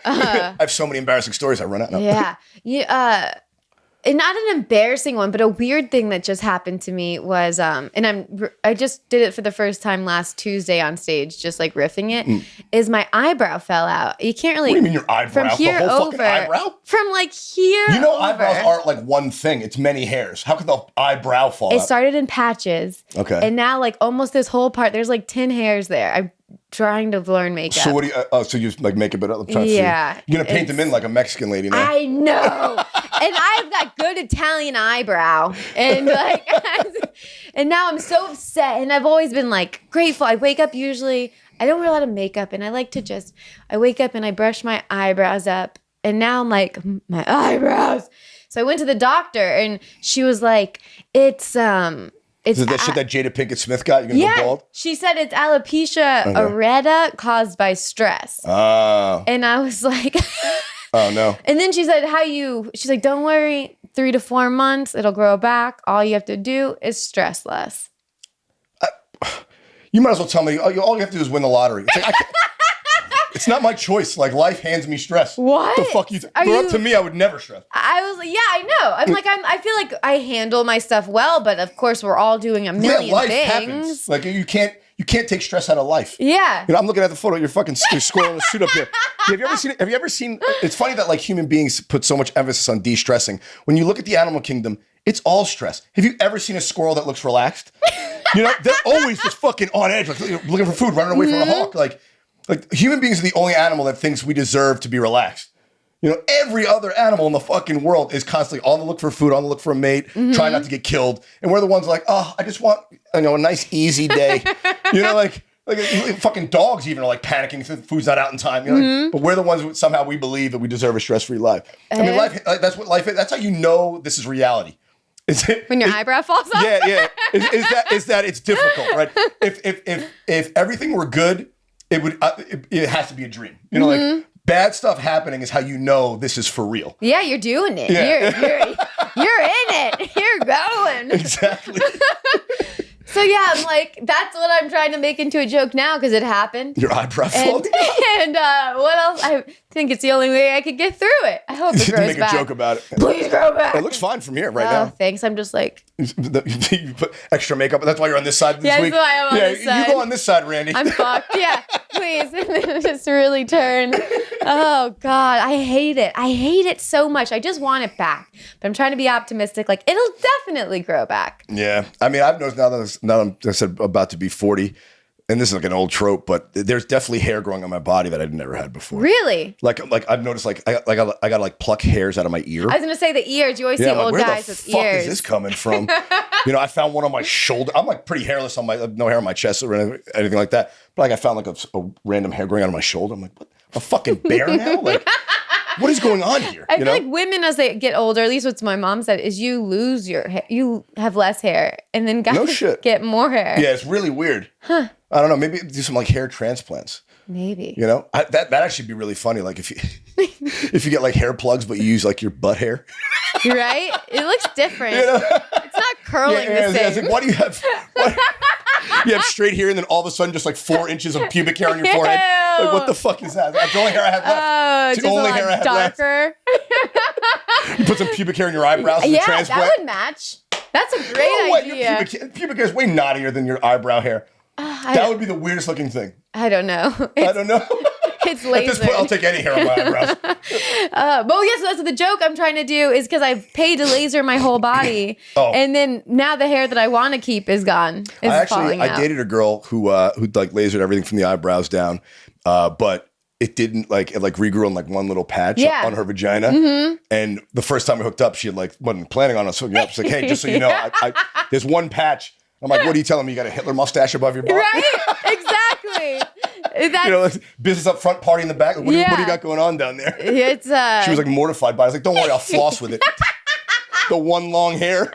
I have so many embarrassing stories I run out. No. Yeah. And not an embarrassing one, but a weird thing that just happened to me was, and I just did it for the first time last Tuesday on stage, just like riffing it, is my eyebrow fell out. You can't really. What do you mean your eyebrow? From here the whole over. Fucking eyebrow? From like here over. Eyebrows aren't like one thing. It's many hairs. How could the eyebrow fall out? It started in patches. Okay. And now like almost this whole part, there's like 10 hairs there. I'm trying to learn makeup. So what do you, so you like make it better? I'm trying to see. You're going to paint them in like a Mexican lady now. I know. And I've got good Italian eyebrow. And like, and now I'm so upset. And I've always been like grateful. I wake up usually, I don't wear a lot of makeup. And I like to I wake up and I brush my eyebrows up. And now I'm like, my eyebrows. So I went to the doctor and she was like, it's Is it that shit that Jada Pinkett Smith got? You're gonna go bald? She said it's alopecia areata caused by stress. Oh. And I was like, oh no. And then she said, she's like, don't worry, 3 to 4 months, it'll grow back. All you have to do is stress less. You might as well tell me, all you have to do is win the lottery. It's like, it's not my choice. Like, life hands me stress. What? The fuck you? Up to me, I would never stress. I was like, yeah, I know. I'm like, I feel like I handle my stuff well, but of course, we're all doing a million life things. Happens. Like, you can't take stress out of life. Yeah. I'm looking at the photo of your fucking squirrel in a suit up here. Have you ever seen? It's funny that like human beings put so much emphasis on de-stressing. When you look at the animal kingdom, it's all stress. Have you ever seen a squirrel that looks relaxed? They're always just fucking on edge, like looking for food, running away from a hawk. Like human beings are the only animal that thinks we deserve to be relaxed. Every other animal in the fucking world is constantly on the look for food, on the look for a mate, trying not to get killed. And we're the ones like, oh, I just want, a nice easy day. like fucking dogs even are like panicking if food's not out in time. But we're the ones who somehow we believe that we deserve a stress-free life. I mean, life, that's what life is. That's how you know this is reality. When your eyebrow falls off? Yeah. Is that it's difficult, right? If everything were good, it has to be a dream. Like bad stuff happening is how you know this is for real. Yeah, you're doing it. Yeah. You're in it. You're going. Exactly. So yeah, I'm like, that's what I'm trying to make into a joke now because it happened. Your eyebrow floating. And what else? I think it's the only way I could get through it. I hope it grows make back. Make a joke about it. Please grow back. It looks fine from here now. Thanks. I'm just like. You put extra makeup. That's why you're on this side this week. That's why I'm on this side. You go on this side, Randy. I'm fucked. Yeah, please. Just really turn. Oh God, I hate it. I hate it so much. I just want it back. But I'm trying to be optimistic. Like it'll definitely grow back. Yeah, I mean, I've noticed now I'm I said about to be 40, and this is like an old trope, but there's definitely hair growing on my body that I'd never had before. Really? Like I've noticed I got like pluck hairs out of my ear. I was gonna say the ears. You always see old guys with ears. Where the fuck is this coming from? I found one on my shoulder. I'm like pretty hairless on no hair on my chest or anything like that. But like I found like a random hair growing out of my shoulder. I'm like, what? A fucking bear now? Like, what is going on here? I feel like women, as they get older, at least what my mom said, is you lose your hair. You have less hair, and then guys get more hair. Yeah, it's really weird. Huh. I don't know. Maybe do some like hair transplants. Maybe. That actually be really funny. Like if you if you get like hair plugs, but you use like your butt hair. Right? It looks different. It's not curling the same. It's like, why do you have? You have straight hair, and then all of a sudden, just like 4 inches of pubic hair on your forehead. Like, what the fuck is that? That's the only hair I have left. Oh, it's the only hair I have darker. Left. You put some pubic hair in your eyebrows. Yeah, that would match. That's a great idea. Your pubic hair is way knottier than your eyebrow hair. That would be the weirdest looking thing. I don't know. I don't know. It's laser. At this point, I'll take any hair on my eyebrows. But yes, that's the joke I'm trying to do is because I've paid to laser my whole body, and then now the hair that I want to keep is gone. I dated a girl who like lasered everything from the eyebrows down, but it didn't it regrew on like one little patch on her vagina. Mm-hmm. And the first time we hooked up, she had wasn't planning on us hooking up. She's like, hey, just so you know, I there's one patch. I'm like, what are you telling me? You got a Hitler mustache above your butt? Right? Exactly. Business up front, party in the back. What do you got going on down there? It's She was like mortified by it. I was like, don't worry, I'll floss with it. The one long hair.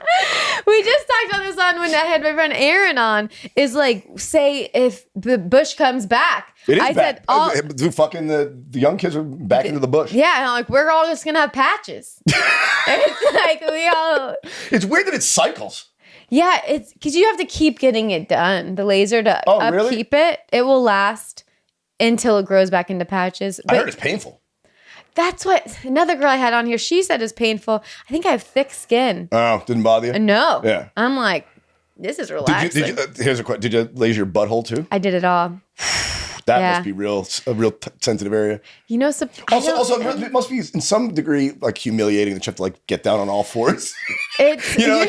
We just talked about this on when I had my friend Aaron on. Is like, say if the bush comes back. It is back. Fucking the young kids are back into the bush. Yeah, and I'm like, we're all just gonna have patches. It's like we all. It's weird that it cycles. Yeah, it's because you have to keep getting it done. The laser to upkeep it, it will last until it grows back into patches. But I heard it's painful. That's what another girl I had on here, she said is painful. I think I have thick skin. Oh, didn't bother you? No. Yeah. I'm like, this is relaxing. Here's a question. Did you laser your butthole too? I did it all. That must be a real sensitive area. Also, it must be in some degree like humiliating that you have to get down on all fours. It's you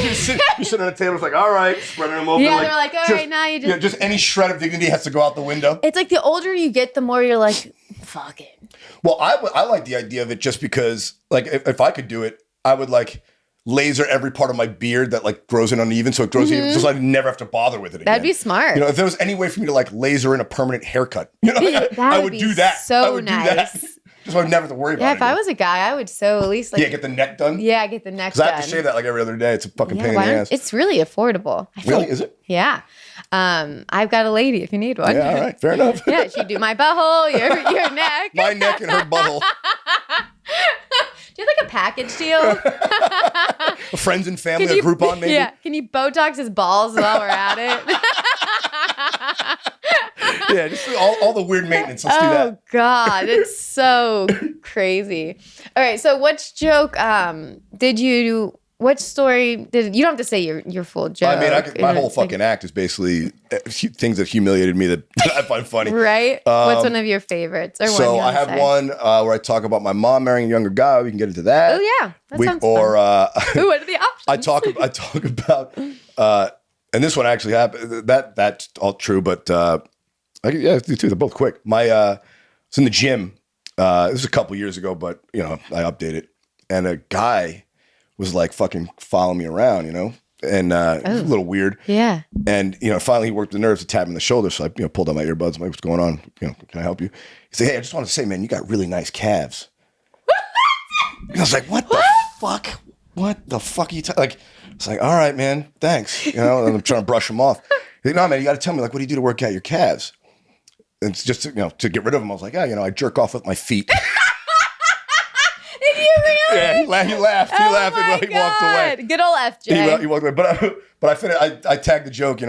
sit at a table, it's like, all right, spreading them open. Yeah, they're like, all right, now you just any shred of dignity has to go out the window. It's like the older you get, the more you're like, fuck it. Well, I like the idea of it just because, if I could do it, I would laser every part of my beard that grows in uneven, so it grows even, so I never have to bother with it again. That'd be smart. If there was any way for me to laser in a permanent haircut, I would do that. So nice. Just so I never have to worry about it. Yeah, if I was a guy, I would sew at least get the neck done. Yeah, get the neck done. Because I have to shave that like every other day. It's a fucking pain in the ass. It's really affordable. Really? Is it? Yeah. I've got a lady if you need one. Yeah, all right. Fair enough. Yeah, she'd do my butthole, your neck. My neck and her butthole. Do you have like a package deal? Friends and family, a Groupon maybe? Yeah. Can you Botox his balls while we're at it? Yeah, just all the weird maintenance. Let's do that. Oh, God. It's so crazy. All right. So which joke what story did you don't have to say your full joke. I mean, my whole fucking act is basically things that humiliated me that I find funny. Right? What's one of your favorites? Or so I have one where I talk about my mom marrying a younger guy. We can get into that. Oh, yeah. That sounds fun. What are the options? I talk about, and this one actually happened. That's all true, but these two, they're both quick. I was in the gym. This was a couple years ago, but I updated, and a guy was like fucking following me around, and it was a little weird. Yeah. And finally he worked the nerves to tap me in the shoulder, so I pulled out my earbuds. I'm like, what's going on? Can I help you? He said, hey, I just want to say, man, you got really nice calves. And I was like, what the fuck? What the fuck are you talking? Like, it's like, all right, man, thanks. And I'm trying to brush him off. He's like, no, man, you got to tell me, like, what do you do to work out your calves? And it's just, to get rid of them. I was like, I jerk off with my feet. Did you really? Yeah, he laughed. He laughed and he walked away. Good old FJ. He walked away. But I finished. I tagged the joke.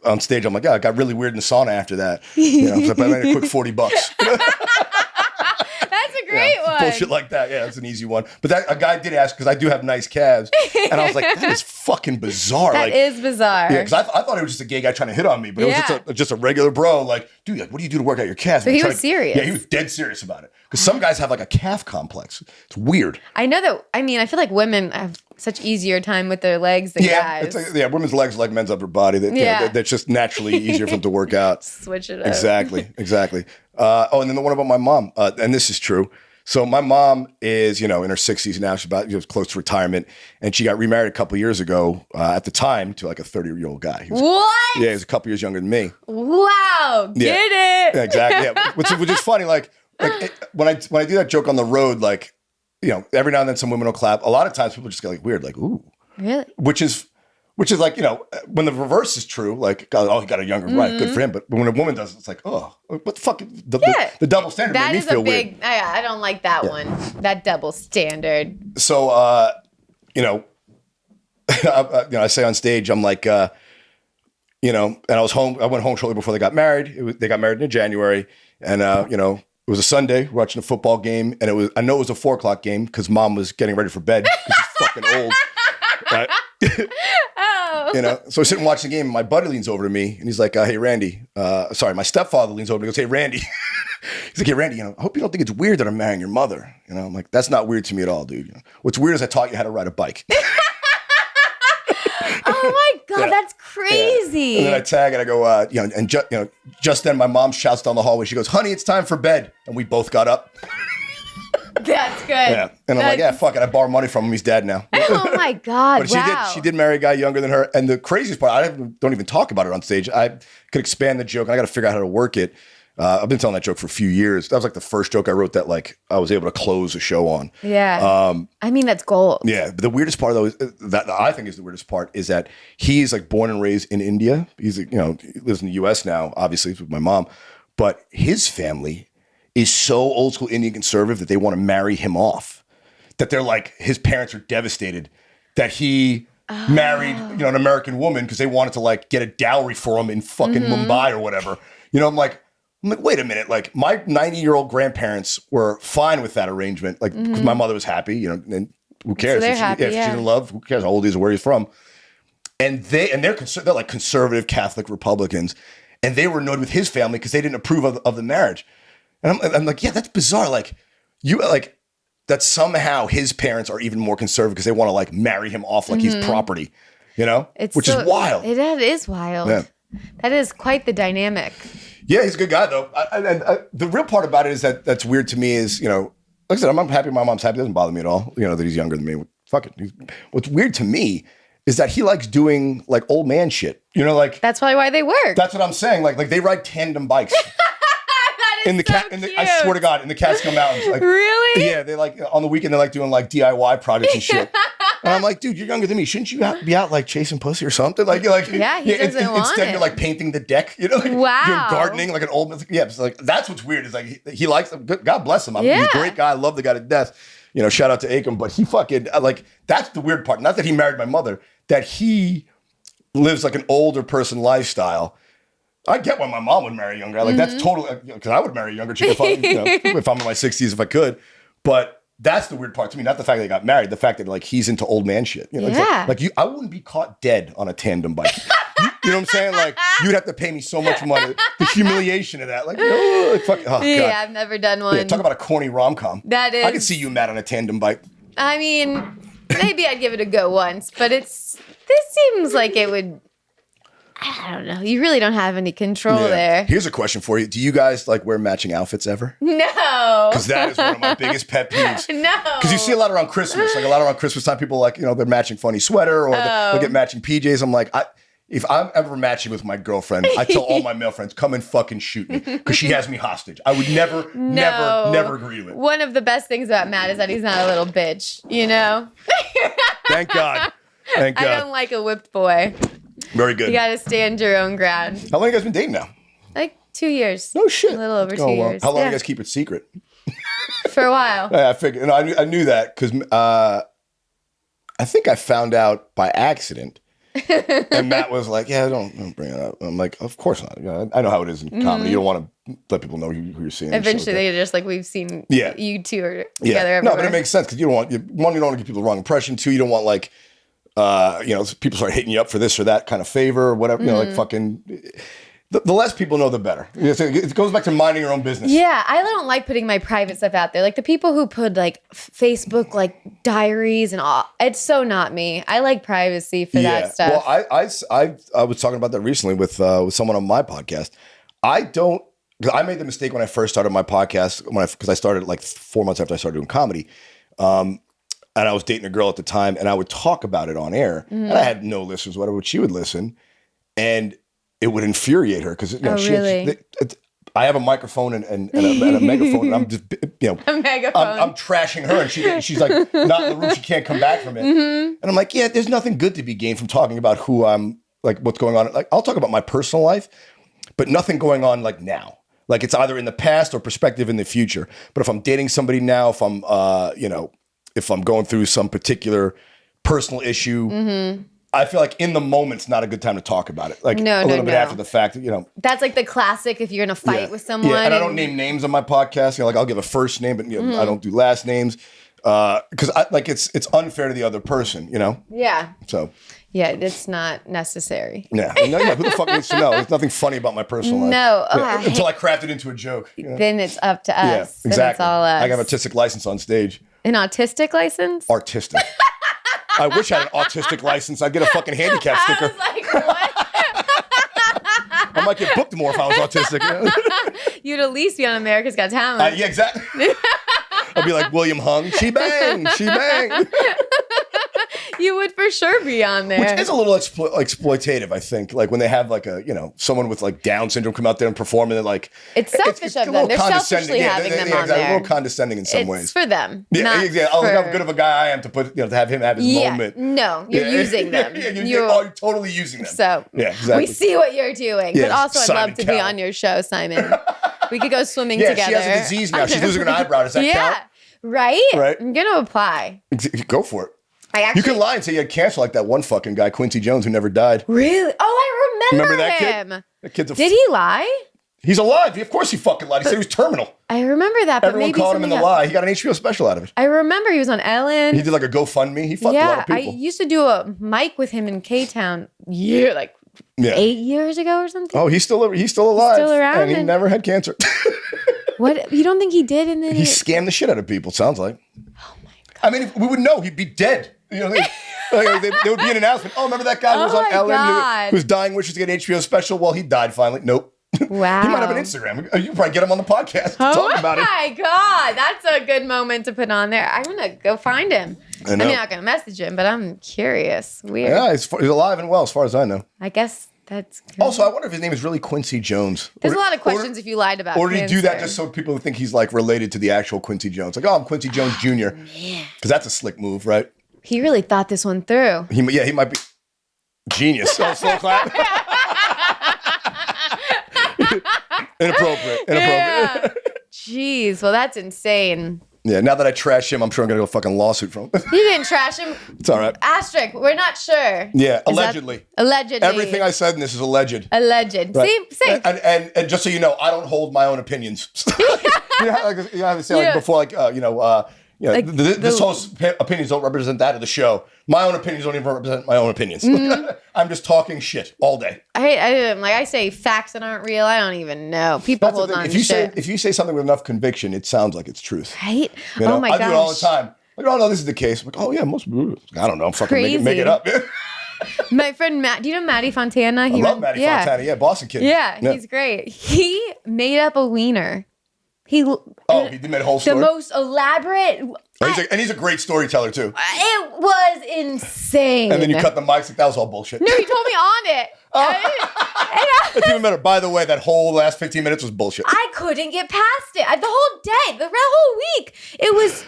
On stage. I'm like, yeah, it got really weird in the sauna after that. So I made a quick $40. That's a great one. Bullshit like that. Yeah, that's an easy one. But a guy did ask because I do have nice calves, and I was like, that is fucking bizarre. That is bizarre. Yeah, because I thought it was just a gay guy trying to hit on me, but it was just a regular bro. Like, dude, what do you do to work out your calves? So he was serious. Yeah, he was dead serious about it. Because some guys have like a calf complex. It's weird. I know that. I mean, I feel like women have such easier time with their legs than guys. Women's legs are like men's upper body. That's just naturally easier for them to work out. Switch it up. Exactly. And then the one about my mom, and this is true. So my mom is, in her 60s now. She's about close to retirement, and she got remarried a couple years ago. At the time, to like a 30-year-old guy. What? Yeah, he was a couple years younger than me. Wow, get it? Yeah, exactly. Yeah, which is funny. Like when I do that joke on the road, like every now and then some women will clap. A lot of times people just get like weird, like ooh, really? Which is like when the reverse is true, like oh he got a younger right, good for him. But when a woman does, it's like oh what the fuck the double standard that made me feel weird. I don't like that one. That double standard. So I say on stage I'm like and I was home. I went home shortly before they got married. They got married in January, and it was a Sunday, watching a football game, and I know it was a 4:00 game because mom was getting ready for bed because she's fucking old. Right? Oh. So we're sitting watching the game, and my buddy leans over to me, and he's like, hey, Randy. My stepfather leans over to me and goes, hey, Randy. He's like, hey, Randy, I hope you don't think it's weird that I'm marrying your mother. I'm like, that's not weird to me at all, dude. What's weird is I taught you how to ride a bike. Oh my God, that's crazy. Yeah. And then I tag and I go, just then my mom shouts down the hallway. She goes, honey, it's time for bed. And we both got up. That's good. Yeah. And I'm like, yeah, fuck it. I borrow money from him. He's dead now. Oh my God. But she did marry a guy younger than her. And the craziest part, I don't even talk about it on stage. I could expand the joke and I got to figure out how to work it. I've been telling that joke for a few years. That was like the first joke I wrote that like I was able to close a show on. Yeah. I mean, that's gold. Yeah. But the weirdest part though, that I think is the weirdest part is that he's like born and raised in India. He's he lives in the US now, obviously with my mom, but his family is so old school Indian conservative that they want to marry him off. That they're like, his parents are devastated that he married, an American woman because they wanted to like get a dowry for him in fucking Mumbai or whatever. I'm like, wait a minute. Like my 90-year-old grandparents were fine with that arrangement. Like, because my mother was happy, and who cares? So they're happy, if she's in love, who cares how old he is or where he's from? And they're like conservative Catholic Republicans, and they were annoyed with his family because they didn't approve of the marriage. And I'm like, yeah, that's bizarre. Like that somehow his parents are even more conservative because they want to like marry him off like he's property, which is wild. That is wild. Yeah. That is quite the dynamic. Yeah, he's a good guy though. And the real part about it is that's weird to me is, like I said, I'm happy my mom's happy. It doesn't bother me at all, that he's younger than me. Fuck it. What's weird to me is that he likes doing like old man shit. Like that's probably why they work. That's what I'm saying. Like they ride tandem bikes. That I swear to God, in the Catskill Mountains. Like, really? Yeah, they like on the weekend they like doing like DIY projects and shit. And I'm like, dude, you're younger than me. Shouldn't you be out like chasing pussy or something? Like, he doesn't want instead it. you're like painting the deck, you know, like wow, doing gardening like an old. Yeah, it's like that's what's weird is like he likes them. God bless him. He's a great guy. I love the guy to death. You know, shout out to Akam, but he fucking like that's the weird part. Not that he married my mother, that he lives like an older person lifestyle. I get why my mom would marry a young guy. Like that's totally because I would marry a younger chick if if I'm in my 60s if I could. But that's the weird part to me. Not the fact that they got married, the fact that like he's into old man shit. You know, like I wouldn't be caught dead on a tandem bike. You know what I'm saying? Like you'd have to pay me so much money. The humiliation of that, like, fuck. Oh, yeah, God. I've never done one. Yeah, talk about a corny rom-com. That is. I could see you mad on a tandem bike. I mean, maybe I'd give it a go once, but this seems like it would. I don't know. You really don't have any control there. Here's a question for you. Do you guys like wear matching outfits ever? No. Because that is one of my biggest pet peeves. No. Because you see a lot around Christmas. Like a lot around Christmas time, people like, they're matching funny sweater or they'll get matching PJs. I'm like, if I'm ever matching with my girlfriend, I tell all my male friends, come and fucking shoot me. Because she has me hostage. I would never agree to it. One of the best things about Matt is that he's not a little bitch, you know? Thank God. Thank God. I don't like a whipped boy. Very good. You got to stand your own ground. How long you guys been dating now? Like 2 years. No shit. A little over 2 years. How long you guys keep it secret? For a while. Yeah, I figured. I knew that because I think I found out by accident. And Matt was like, "Yeah, don't bring it up." I'm like, "Of course not. I know how it is in comedy. You don't want to let people know who you're seeing." Eventually, they're just like, "We've seen you two are together." Everywhere. No, but it makes sense because you don't want you don't want to give people the wrong impression. Two, you don't want like people start hitting you up for this or that kind of favor or whatever. You know, like fucking. The less people know, the better. It goes back to minding your own business. Yeah, I don't like putting my private stuff out there. Like the people who put like Facebook like diaries and all. It's so not me. I like privacy for that stuff. Well, I was talking about that recently with someone on my podcast. I made the mistake when I first started my podcast because I started like 4 months after I started doing comedy. And I was dating a girl at the time, and I would talk about it on air, and I had no listeners, whatever. But she would listen, and it would infuriate her because really? I have a microphone and a megaphone, and I'm just a megaphone. I'm trashing her, and she's like not in the room. She can't come back from it, and I'm like, yeah, there's nothing good to be gained from talking about who I'm like, what's going on. Like I'll talk about my personal life, but nothing going on like now. Like it's either in the past or perspective in the future. But if I'm dating somebody now, if I'm if I'm going through some particular personal issue. I feel like in the moment's not a good time to talk about it. Like a little bit after the fact, That's like the classic if you're in a fight with someone. Yeah, and I don't name names on my podcast. Like I'll give a first name, but I don't do last names because it's unfair to the other person. Yeah. So. Yeah, it's not necessary. Yeah. Who the fuck needs to know? There's nothing funny about my personal life. No. Until I craft it into a joke. Then it's up to us. Yeah, exactly. Then it's all us. I got an artistic license on stage. An autistic license? Artistic. I wish I had an autistic license. I'd get a fucking handicap sticker. I was like, what? I might get booked more if I was autistic. You'd at least be on America's Got Talent. Yeah, exactly. I'd be like William Hung. She bang. She bang. You would for sure be on there. Which is a little exploitative, I think. Like when they have like someone with like Down syndrome come out there and perform, and they're like, it's selfish of them. They're selfishly having them on there. A little condescending in some ways. It's for them. Yeah, yeah. Oh, look how good of a guy I am to put to have him have his moment. No, you're using them. You're totally using them. So yeah, exactly. We see what you're doing, but also I'd love to be on your show, Simon. We could go swimming together. She has a disease now. She's losing an eyebrow. Does that count? Right. Right. I'm gonna apply. Go for it. You can lie and say you had cancer like that one fucking guy, Quincy Jones, who never died. Really? Oh, I remember that him. Kid? That kid's Did he lie? He's alive. Of course he fucking lied. He said he was terminal. I remember that, but everyone called him in the lie. He got an HBO special out of it. I remember he was on Ellen. He did like a GoFundMe. He fucked a lot of people. I used to do a mic with him in K-Town 8 years ago or something. Oh, he's still alive. He's still around. And he never had cancer. What? You don't think he did? And then he scammed the shit out of people, sounds like. Oh my God. I mean, if we would know, he'd be dead. There would be an announcement. Oh, remember that guy who was on Ellen who was dying, wishes to get an HBO special? Well, he died finally. Nope. Wow. He might have an Instagram. You probably get him on the podcast to talk about it. Oh my God. That's a good moment to put on there. I'm going to go find him. I'm not going to message him, but I'm curious. Weird. Yeah, he's alive and well as far as I know. I guess That's good. Also, I wonder if his name is really Quincy Jones. There's a lot of questions if you lied about Or did he do that cancer. just so people think he's like related to the actual Quincy Jones? Like, oh, I'm Quincy Jones Jr. Because that's a slick move, right? He really thought this one through. He might be genius. Oh, slow clap. Inappropriate. Yeah. Jeez, well, that's insane. Yeah, now that I trash him, I'm sure I'm going to go fucking lawsuit from him. You didn't trash him. It's all right. Asterisk, we're not sure. Yeah, allegedly. Allegedly. Everything I said in this is alleged. Alleged. Right. See? And just so you know, I don't hold my own opinions. You know how they say like before, like, this host's opinions don't represent that of the show. My own opinions don't even represent my own opinions. Mm-hmm. I'm just talking shit all day. I say facts that aren't real. I don't even know. People hold on to shit. If you say something with enough conviction, it sounds like it's truth. Right? You know? Oh my gosh. I do it all the time. Like, oh no, this is the case. I'm like, oh yeah, most. I don't know. I'm fucking make it up. My friend Matt, do you know Matty Fontana? I love Matty Fontana. Yeah, Boston kid. Yeah, he's great. He made up a wiener. He made a whole story. The most elaborate. He's a great storyteller too. It was insane. And then you cut the mics like that was all bullshit. No, he told me on it. That's even better. By the way, that whole last 15 minutes was bullshit. I couldn't get past it. The whole day, the whole week, it was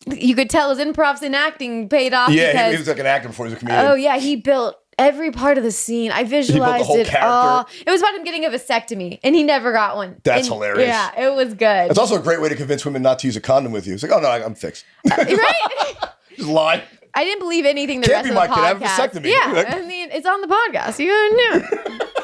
You could tell his improvs and acting paid off. Yeah, he was like an actor before he was a comedian. Oh yeah, he built every part of the scene. I visualized it all. It was about him getting a vasectomy, and he never got one. That's hilarious. Yeah, it was good. It's also a great way to convince women not to use a condom with you. It's like, oh no, I'm fixed. Right? Just lie. I didn't believe anything the rest of the podcast. Can't be my kid. I have a vasectomy. Yeah, I mean, it's on the podcast. You knew.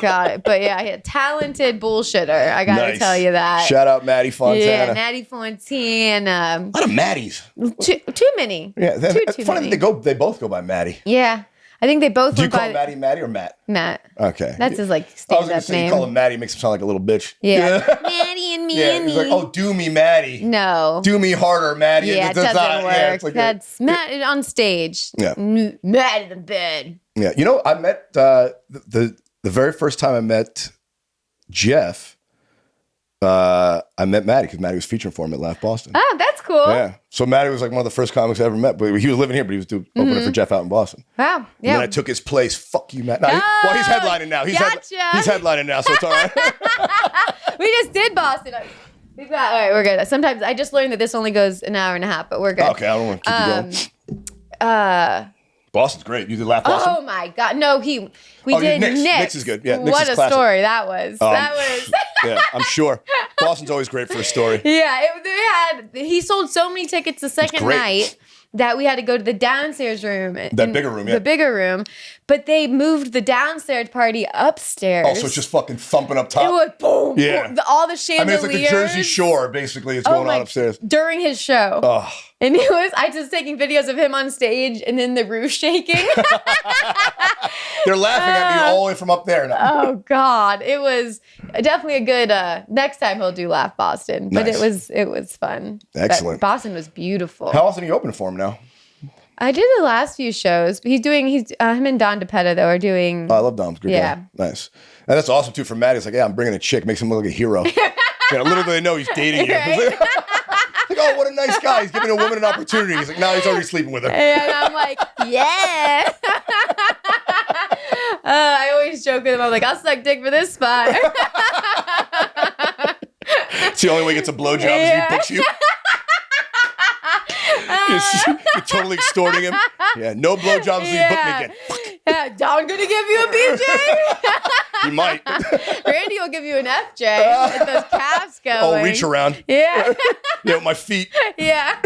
Got it. But yeah, a talented bullshitter. I got to tell you that. Shout out Matty Fontana. Yeah, Matty Fontana. A lot of Matties. Too many. Yeah, too funny many. They both go by Matty. Yeah. I think they both Do you call Matty or Matt? Matt. Okay. That's his like I was stand-up going to say name. you call him Matty, makes him sound like a little bitch. Yeah. Matty and Mandy. Yeah, he's like, oh, do me, Matty. No. Do me harder, Matty. Yeah, it doesn't work. Yeah, it's like That's Matt on stage. Yeah. Matt in the bed. Yeah. You know, I met the very first time I met Jeff, I met Matty because Matty was featuring for him at Laugh Boston. Oh, that's cool. Yeah. So Matty was like one of the first comics I ever met, but he was living here, but he was opening for Jeff out in Boston. Wow. And Yeah. then I took his place. Fuck you, Matt. No, he's headlining now. He's headlining now, so it's all right. We just did Boston. All right, we're good. Sometimes I just learned that this only goes an hour and a half, but we're good. Okay, I don't want to keep you going. Boston's great. You did Laugh Boston? Oh my God. No, we did Nick's. Nick's is good. Yeah, Nick's what is a classic. story that was. Yeah, I'm sure. Boston's always great for a story. Yeah, he sold so many tickets the second night that we had to go to the downstairs room. Bigger room, yeah. The bigger room. But they moved the downstairs party upstairs. Oh, so it's just fucking thumping up top? It was boom. Yeah. Boom, all the chandeliers. I mean, it's like the Jersey Shore, basically. It's going on upstairs. During his show. Oh. And I just taking videos of him on stage and then the roof shaking. They're laughing at me all the way from up there. Oh God. It was definitely a good next time he'll do Laugh Boston. But Nice. it was fun. Excellent. But Boston was beautiful. How often are you open for him now? I did the last few shows, but him and Don DePetta though are doing. Oh, I love Dom. Good guy. Nice. And that's awesome too for Matt. He's like, yeah, I'm bringing a chick, makes him look like a hero. Little do they know he's dating you. Right? Like, oh, what a nice guy. He's giving a woman an opportunity. He's like, no, he's already sleeping with her. And I'm like, yeah. I always joke with him. I'm like, I'll suck dick for this spot. It's the only way he gets a blowjob is he books you. You're totally extorting him. Yeah, no blowjobs until you book me again. Fuck. Yeah, Don gonna give you a BJ? He might. Randy will give you an FJ with those calves going. Oh, reach around. Yeah. Yeah, with my feet. Yeah.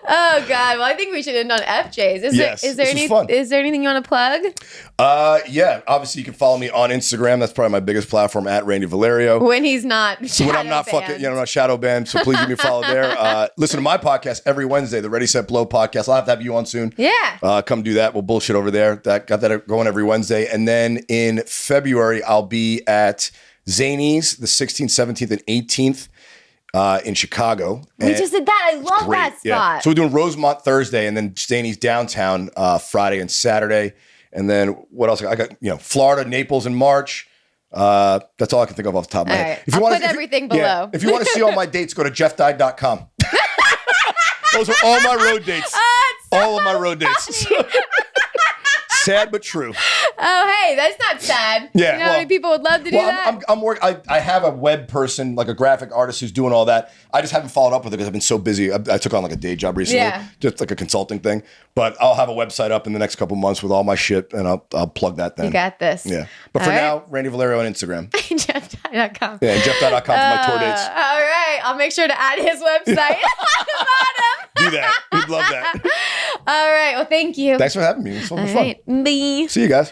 Oh God. Well, I think we should end on FJs. Is there anything you want to plug? Yeah. Obviously, you can follow me on Instagram. That's probably my biggest platform at Randy Valerio. When he's not. When I'm not fucking, I'm not shadow banned. So please give me a follow there. Listen to my podcast every Wednesday, the Ready Set Blow podcast. I'll have to have you on soon. Yeah. Come do that. We'll bullshit over there. Got that going every Wednesday. And then in February, I'll be at Zany's the 16th, 17th, and 18th. In Chicago. We just did that. I love that spot. Yeah. So we're doing Rosemont Thursday and then Zany's downtown Friday and Saturday. And then what else? I got, Florida, Naples in March. That's all I can think of off the top of my head. Right. I'll put everything below. Yeah, if you want to see all my dates, go to jeffdied.com. Those are all my road dates. Oh, all of my road dates. Sad but true. Oh, hey, that's not sad. Yeah, You know how many people would love to do that? I have a web person, like a graphic artist who's doing all that. I just haven't followed up with it because I've been so busy. I took on like a day job recently, just like a consulting thing. But I'll have a website up in the next couple months with all my shit, and I'll plug that then. You got this. Yeah. But for now, Randy Valerio on Instagram. Jeff.com. Yeah, and Jeff.com for my tour dates. All right. I'll make sure to add his website at the bottom. Do that. We'd love that. All right. Well, thank you. Thanks for having me. It was fun. All right. Bye. See you guys.